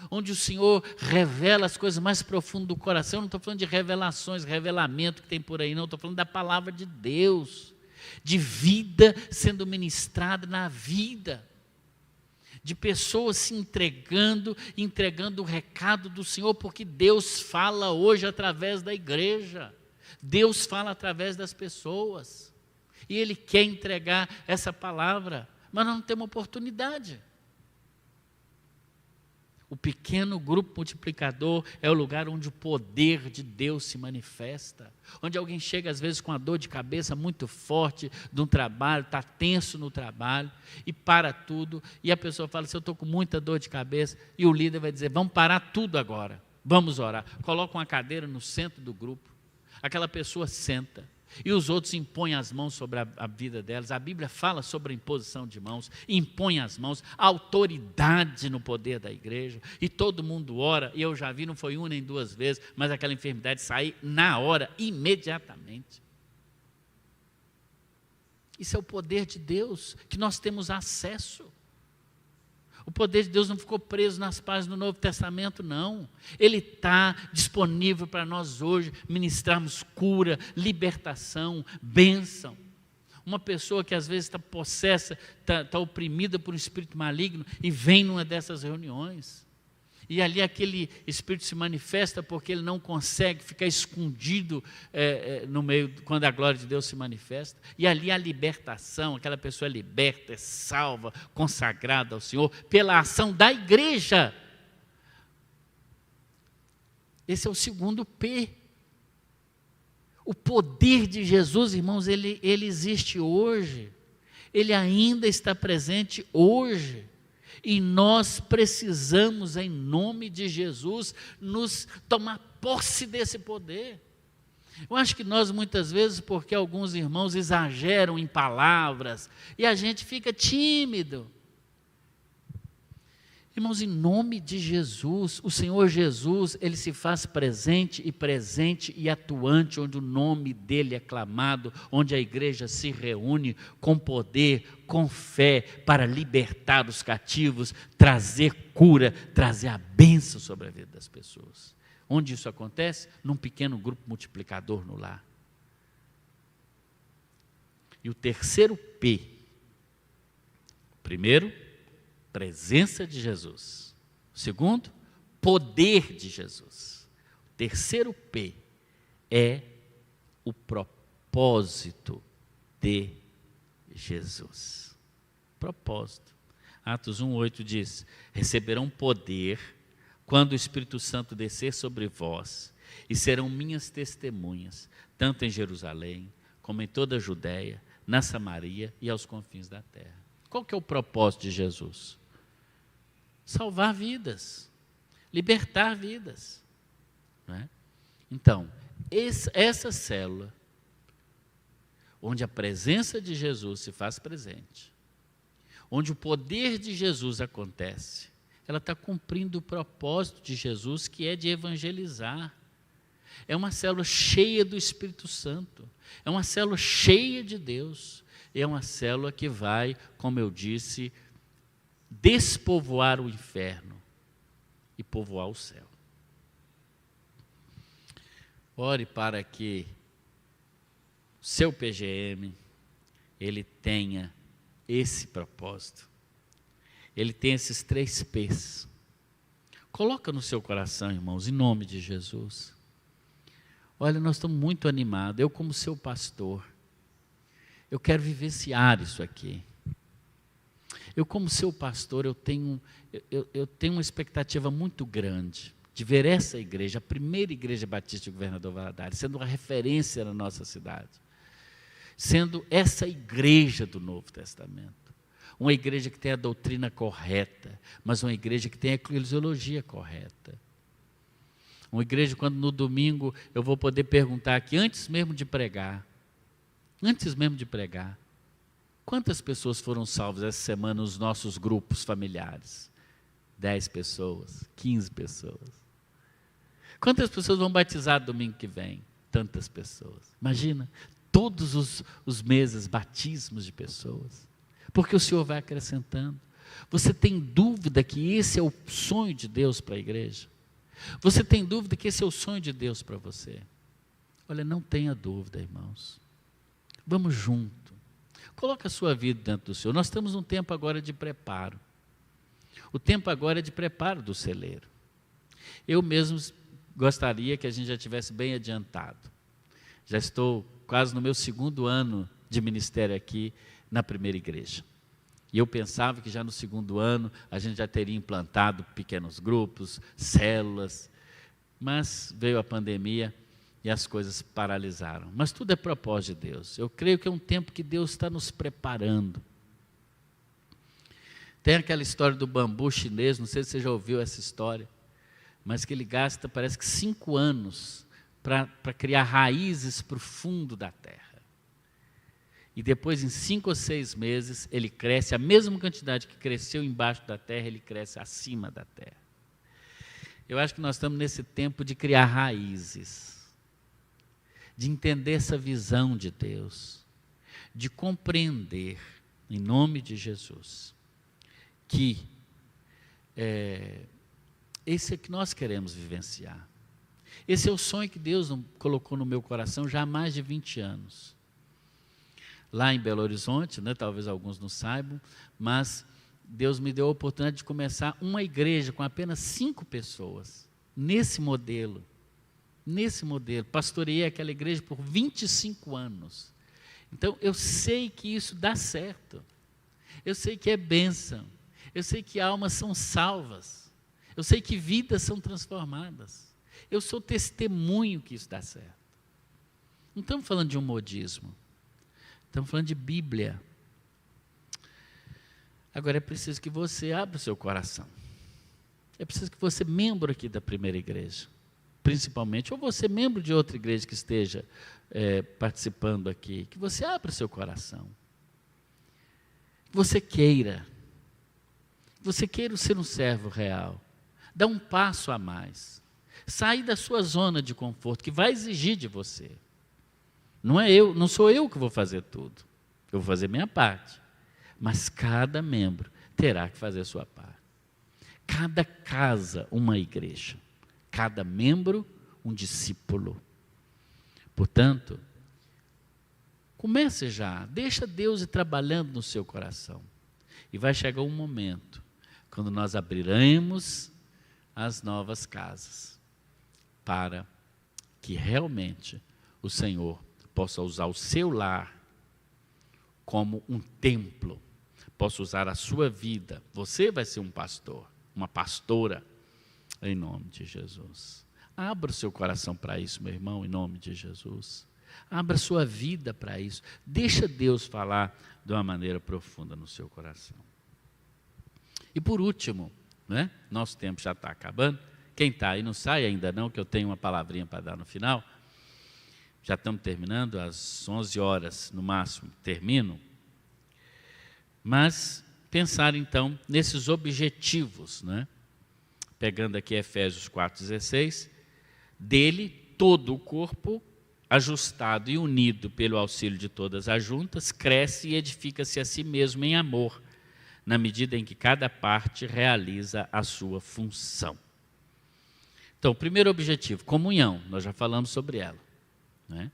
onde o Senhor revela as coisas mais profundas do coração. Eu não estou falando de revelações, revelamento que tem por aí, não, estou falando da palavra de Deus. de vida sendo ministrada na vida, de pessoas se entregando o recado do Senhor, porque Deus fala hoje através da igreja, Deus fala através das pessoas, e Ele quer entregar essa palavra, mas nós não temos oportunidade. O pequeno grupo multiplicador é o lugar onde o poder de Deus se manifesta, onde alguém chega às vezes com uma dor de cabeça muito forte de um trabalho, está tenso no trabalho, e para tudo, e a pessoa fala assim, eu estou com muita dor de cabeça, e o líder vai dizer, vamos parar tudo agora, vamos orar. Coloca uma cadeira no centro do grupo, aquela pessoa senta, e os outros impõem as mãos sobre a vida delas. A Bíblia fala sobre a imposição de mãos, impõe as mãos, a autoridade no poder da igreja, e todo mundo ora, e eu já vi, não foi uma nem duas vezes, mas aquela enfermidade sai na hora, imediatamente. Isso é o poder de Deus, que nós temos acesso. O poder de Deus não ficou preso nas páginas do Novo Testamento, não. Ele está disponível para nós hoje ministrarmos cura, libertação, bênção. Uma pessoa que às vezes está possessa, está oprimida por um espírito maligno e vem numa dessas reuniões. E ali aquele espírito se manifesta porque ele não consegue ficar escondido no meio, quando a glória de Deus se manifesta. E ali a libertação, aquela pessoa é liberta, é salva, consagrada ao Senhor, pela ação da igreja. Esse é o segundo P. O poder de Jesus, irmãos, ele existe hoje. Ele ainda está presente hoje. E nós precisamos, em nome de Jesus, nos tomar posse desse poder. Eu acho que nós muitas vezes, porque alguns irmãos exageram em palavras, e a gente fica tímido. Irmãos, em nome de Jesus, o Senhor Jesus, Ele se faz presente e atuante, onde o nome dEle é clamado, onde a igreja se reúne com poder, com fé, para libertar os cativos, trazer cura, trazer a bênção sobre a vida das pessoas. Onde isso acontece? Num pequeno grupo multiplicador no lar. E o terceiro P, primeiro, presença de Jesus. O segundo, poder de Jesus. O terceiro P é o propósito de Jesus. Propósito. Atos 1:8 diz, receberão poder quando o Espírito Santo descer sobre vós, e serão minhas testemunhas, tanto em Jerusalém, como em toda a Judéia, na Samaria e aos confins da terra. Qual que é o propósito de Jesus? Salvar vidas, libertar vidas, não é? Então, essa célula, onde a presença de Jesus se faz presente, onde o poder de Jesus acontece, ela está cumprindo o propósito de Jesus, que é de evangelizar. É uma célula cheia do Espírito Santo, é uma célula cheia de Deus, é uma célula que vai, como eu disse, despovoar o inferno e povoar o céu. Ore para que o seu PGM, ele tenha esse propósito. Ele tem esses 3 P's. Coloca no seu coração, irmãos, em nome de Jesus. Olha, nós estamos muito animados. Eu, como seu pastor, eu quero vivenciar isso aqui. Eu, como seu pastor, eu tenho uma expectativa muito grande de ver essa igreja, a primeira igreja batista de Governador Valadares, sendo uma referência na nossa cidade, sendo essa igreja do Novo Testamento, uma igreja que tem a doutrina correta, mas uma igreja que tem a eclesiologia correta. Uma igreja, quando no domingo eu vou poder perguntar aqui, antes mesmo de pregar, quantas pessoas foram salvas essa semana nos nossos grupos familiares? 10 pessoas, 15 pessoas. Quantas pessoas vão batizar domingo que vem? Tantas pessoas. Imagina, todos os meses, batismos de pessoas. Porque o Senhor vai acrescentando. Você tem dúvida que esse é o sonho de Deus para a igreja? Você tem dúvida que esse é o sonho de Deus para você? Olha, não tenha dúvida, irmãos. Vamos junto. Coloca a sua vida dentro do Senhor. Nós estamos num tempo agora de preparo. O tempo agora é de preparo do celeiro. Eu mesmo gostaria que a gente já tivesse bem adiantado. Já estou quase no meu 2º ano de ministério aqui na primeira igreja. E eu pensava que já no 2º ano a gente já teria implantado pequenos grupos, células, mas veio a pandemia e as coisas paralisaram. Mas tudo é propósito de Deus. Eu creio que é um tempo que Deus está nos preparando. Tem aquela história do bambu chinês, não sei se você já ouviu essa história, mas que ele gasta, parece que 5 anos para criar raízes para o fundo da terra. E depois, em 5 ou 6 meses, ele cresce, a mesma quantidade que cresceu embaixo da terra, ele cresce acima da terra. Eu acho que nós estamos nesse tempo de criar raízes, de entender essa visão de Deus, de compreender, em nome de Jesus, que esse é que nós queremos vivenciar. Esse é o sonho que Deus colocou no meu coração já há mais de 20 anos. Lá em Belo Horizonte, né, talvez alguns não saibam, mas Deus me deu a oportunidade de começar uma igreja com apenas 5 pessoas, nesse modelo. Pastoreei aquela igreja por 25 anos. Então, eu sei que isso dá certo. Eu sei que é bênção. Eu sei que almas são salvas. Eu sei que vidas são transformadas. Eu sou testemunho que isso dá certo. Não estamos falando de um modismo. Estamos falando de Bíblia. Agora é preciso que você abra o seu coração. É preciso que você, membro aqui da primeira igreja, principalmente, ou você, membro de outra igreja que esteja participando aqui, que você abra o seu coração. Que você queira ser um servo real. Dá um passo a mais. Sair da sua zona de conforto, que vai exigir de você. Não sou eu que vou fazer tudo. Eu vou fazer minha parte. Mas cada membro terá que fazer a sua parte. Cada casa, uma igreja. Cada membro, um discípulo. Portanto, comece já. Deixa Deus ir trabalhando no seu coração. E vai chegar um momento, quando nós abriremos as novas casas, para que realmente o Senhor possa usar o seu lar como um templo, possa usar a sua vida. Você vai ser um pastor, uma pastora, em nome de Jesus. Abra o seu coração para isso, meu irmão, em nome de Jesus. Abra a sua vida para isso. Deixa Deus falar de uma maneira profunda no seu coração. E por último, né, nosso tempo já está acabando. Quem está aí não sai ainda não, que eu tenho uma palavrinha para dar no final. Já estamos terminando, às 11 horas no máximo, termino. Mas pensar então nesses objetivos, né? Pegando aqui Efésios 4,16, dele todo o corpo, ajustado e unido pelo auxílio de todas as juntas, cresce e edifica-se a si mesmo em amor, na medida em que cada parte realiza a sua função. Então, o primeiro objetivo, comunhão, nós já falamos sobre ela. Né?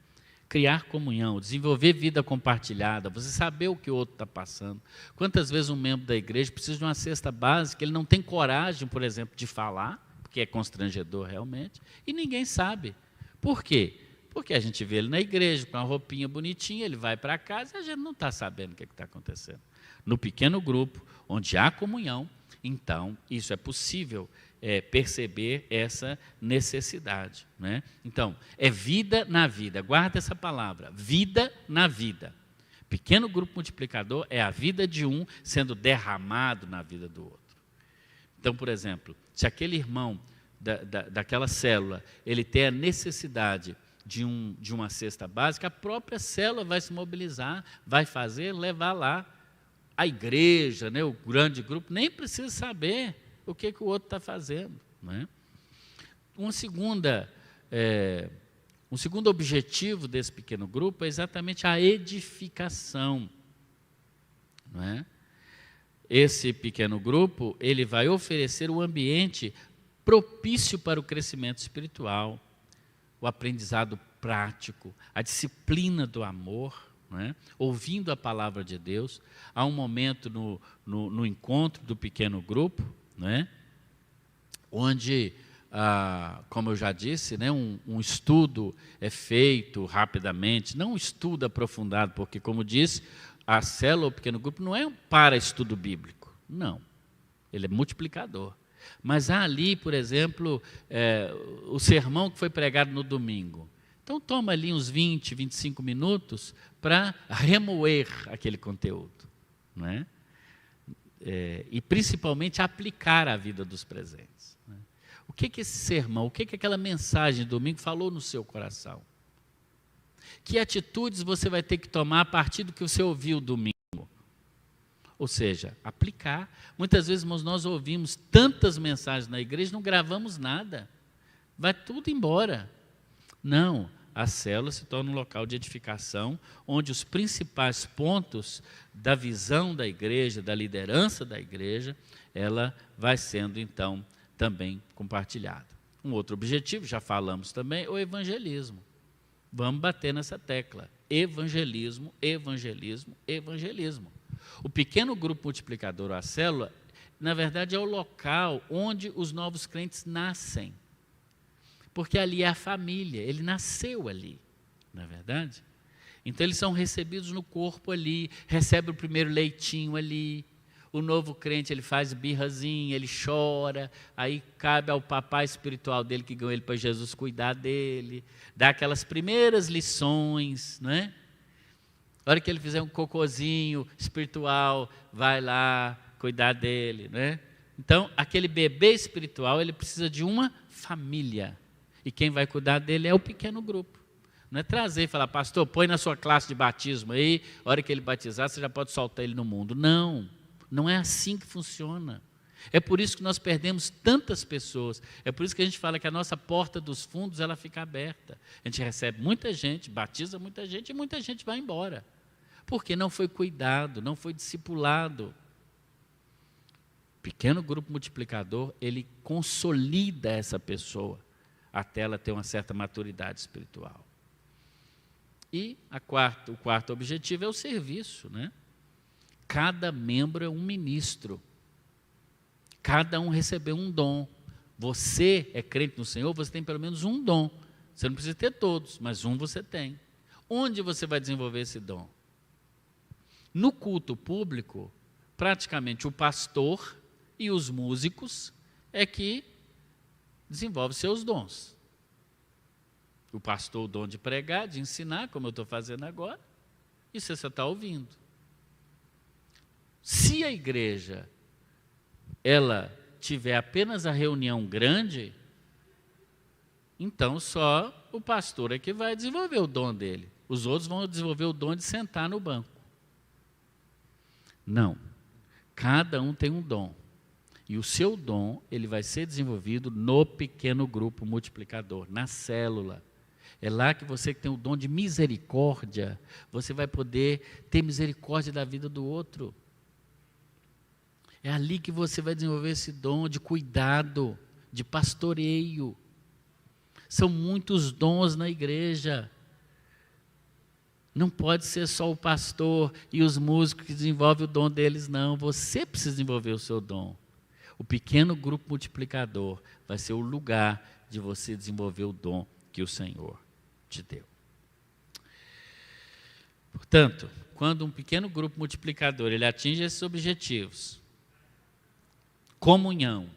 Criar comunhão, desenvolver vida compartilhada, você saber o que o outro está passando. Quantas vezes um membro da igreja precisa de uma cesta básica, ele não tem coragem, por exemplo, de falar, porque é constrangedor realmente, e ninguém sabe. Por quê? Porque a gente vê ele na igreja, com uma roupinha bonitinha, ele vai para casa e a gente não está sabendo o que está acontecendo. No pequeno grupo, onde há comunhão, então, isso é possível perceber essa necessidade. Né? Então, é vida na vida, guarda essa palavra, vida na vida. Pequeno grupo multiplicador é a vida de um sendo derramado na vida do outro. Então, por exemplo, se aquele irmão daquela célula, ele tem a necessidade de uma cesta básica, a própria célula vai se mobilizar, vai levar lá a igreja, né, o grande grupo, nem precisa saber o que o outro está fazendo. Né? Um segundo objetivo desse pequeno grupo é exatamente a edificação. Não é? Esse pequeno grupo, ele vai oferecer um ambiente propício para o crescimento espiritual, o aprendizado prático, a disciplina do amor, não é? Ouvindo a palavra de Deus. Há um momento no encontro do pequeno grupo, não é? Onde, como eu já disse, né, um estudo é feito rapidamente, não um estudo aprofundado, porque, como disse, a célula, o pequeno grupo, não é para estudo bíblico, não. Ele é multiplicador. Mas há ali, por exemplo, o sermão que foi pregado no domingo. Então, toma ali uns 20, 25 minutos para remoer aquele conteúdo, não é? E principalmente aplicar à vida dos presentes. Né? O que esse sermão, o que aquela mensagem de domingo falou no seu coração? Que atitudes você vai ter que tomar a partir do que você ouviu domingo? Ou seja, aplicar. Muitas vezes, irmãos, nós ouvimos tantas mensagens na igreja, não gravamos nada. Vai tudo embora. Não, a célula se torna um local de edificação, onde os principais pontos da visão da igreja, da liderança da igreja, ela vai sendo, então, também compartilhada. Um outro objetivo, já falamos também, é o evangelismo. Vamos bater nessa tecla. Evangelismo, evangelismo, evangelismo. O pequeno grupo multiplicador, a célula, na verdade é o local onde os novos crentes nascem. Porque ali é a família, ele nasceu ali, não é verdade? Então eles são recebidos no corpo ali, recebe o primeiro leitinho ali, o novo crente ele faz birrazinha, ele chora, aí cabe ao papai espiritual dele que ganhou ele para Jesus cuidar dele, dá aquelas primeiras lições, não é? Na hora que ele fizer um cocôzinho espiritual, vai lá cuidar dele, né? Então, aquele bebê espiritual, ele precisa de uma família. E quem vai cuidar dele é o pequeno grupo. Não é trazer e falar, pastor, põe na sua classe de batismo aí, a hora que ele batizar, você já pode soltar ele no mundo. Não, não é assim que funciona. É por isso que nós perdemos tantas pessoas. É por isso que a gente fala que a nossa porta dos fundos, ela fica aberta. A gente recebe muita gente, batiza muita gente e muita gente vai embora. Porque não foi cuidado, não foi discipulado. O pequeno grupo multiplicador, ele consolida essa pessoa até ela ter uma certa maturidade espiritual. E o quarto objetivo é o serviço, né? Cada membro é um ministro. Cada um recebeu um dom. Você é crente no Senhor, você tem pelo menos um dom. Você não precisa ter todos, mas um você tem. Onde você vai desenvolver esse dom? No culto público, praticamente o pastor e os músicos é que desenvolvem seus dons. O pastor o dom de pregar, de ensinar, como eu estou fazendo agora, e você só está ouvindo. Se a igreja, ela tiver apenas a reunião grande, então só o pastor é que vai desenvolver o dom dele. Os outros vão desenvolver o dom de sentar no banco. Não, cada um tem um dom, e o seu dom, ele vai ser desenvolvido no pequeno grupo multiplicador, na célula. É lá que você que tem o dom de misericórdia, você vai poder ter misericórdia da vida do outro. É ali que você vai desenvolver esse dom de cuidado, de pastoreio. São muitos dons na igreja. Não pode ser só o pastor e os músicos que desenvolvem o dom deles, não. Você precisa desenvolver o seu dom. O pequeno grupo multiplicador vai ser o lugar de você desenvolver o dom que o Senhor te deu. Portanto, quando um pequeno grupo multiplicador ele atinge esses objetivos, comunhão,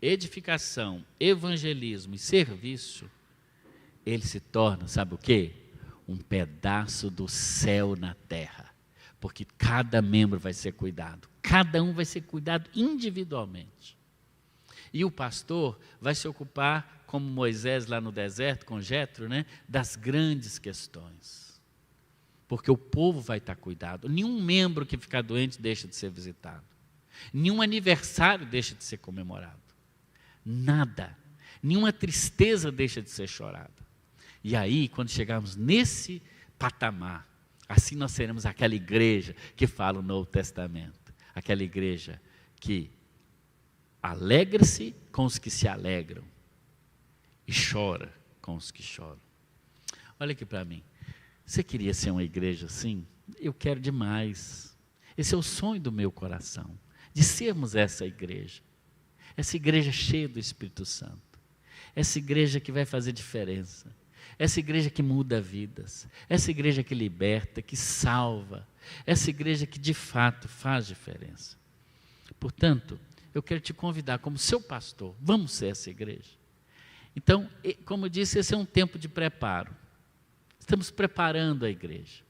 edificação, evangelismo e serviço, ele se torna, sabe o quê? Um pedaço do céu na terra, porque cada membro vai ser cuidado, cada um vai ser cuidado individualmente. E o pastor vai se ocupar, como Moisés lá no deserto com Jetro, né, das grandes questões. Porque o povo vai estar cuidado. Nenhum membro que ficar doente deixa de ser visitado. Nenhum aniversário deixa de ser comemorado. Nada. Nenhuma tristeza deixa de ser chorada. E aí, quando chegarmos nesse patamar, assim nós seremos aquela igreja que fala o Novo Testamento. Aquela igreja que alegra-se com os que se alegram e chora com os que choram. Olha aqui para mim. Você queria ser uma igreja assim? Eu quero demais. Esse é o sonho do meu coração, de sermos essa igreja cheia do Espírito Santo, essa igreja que vai fazer diferença, essa igreja que muda vidas, essa igreja que liberta, que salva, essa igreja que de fato faz diferença. Portanto, eu quero te convidar como seu pastor, vamos ser essa igreja. Então, como eu disse, esse é um tempo de preparo. Estamos preparando a igreja.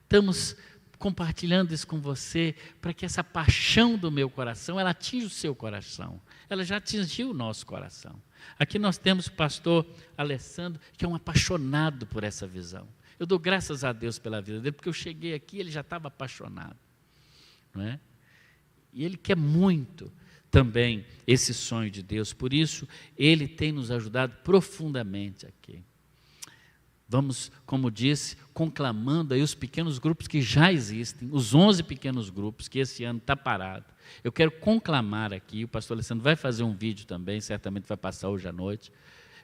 Estamos compartilhando isso com você para que essa paixão do meu coração, ela atinja o seu coração. Ela já atingiu o nosso coração. Aqui nós temos o pastor Alessandro, que é um apaixonado por essa visão. Eu dou graças a Deus pela vida dele, porque eu cheguei aqui e ele já estava apaixonado. Não é? E ele quer muito também esse sonho de Deus, por isso ele tem nos ajudado profundamente aqui. Vamos, como disse, conclamando aí os pequenos grupos que já existem, os 11 pequenos grupos que esse ano está parado. Eu quero conclamar aqui, o pastor Alessandro vai fazer um vídeo também, certamente vai passar hoje à noite.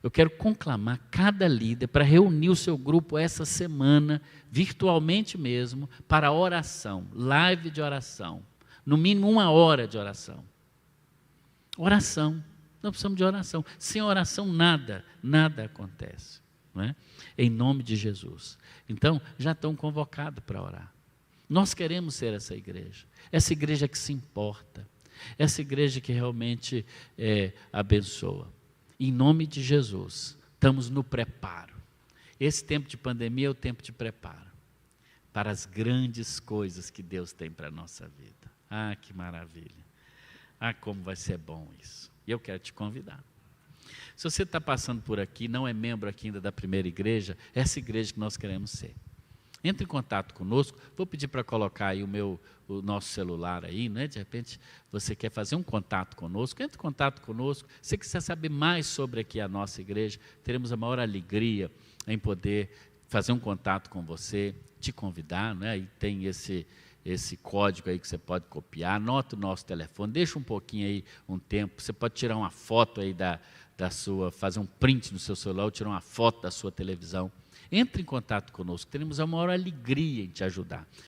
Eu quero conclamar cada líder para reunir o seu grupo essa semana, virtualmente mesmo, para oração, live de oração. No mínimo 1 hora de oração. Oração, nós precisamos de oração. Sem oração nada acontece. Não é? Em nome de Jesus. Então, já estão convocados para orar. Nós queremos ser essa igreja que se importa, essa igreja que realmente abençoa. Em nome de Jesus, estamos no preparo. Esse tempo de pandemia é o tempo de preparo para as grandes coisas que Deus tem para a nossa vida. Ah, que maravilha! Ah, como vai ser bom isso. E eu quero te convidar. Se você está passando por aqui, não é membro aqui ainda da primeira igreja, é essa igreja que nós queremos ser. Entre em contato conosco, vou pedir para colocar aí o nosso celular aí, né? De repente você quer fazer um contato conosco, entre em contato conosco. Se você quiser saber mais sobre aqui a nossa igreja, teremos a maior alegria em poder fazer um contato com você, te convidar, né? E tem esse código aí que você pode copiar, anota o nosso telefone, deixa um pouquinho aí, um tempo, você pode tirar uma foto aí fazer um print no seu celular, ou tirar uma foto da sua televisão. Entre em contato conosco, teremos a maior alegria em te ajudar.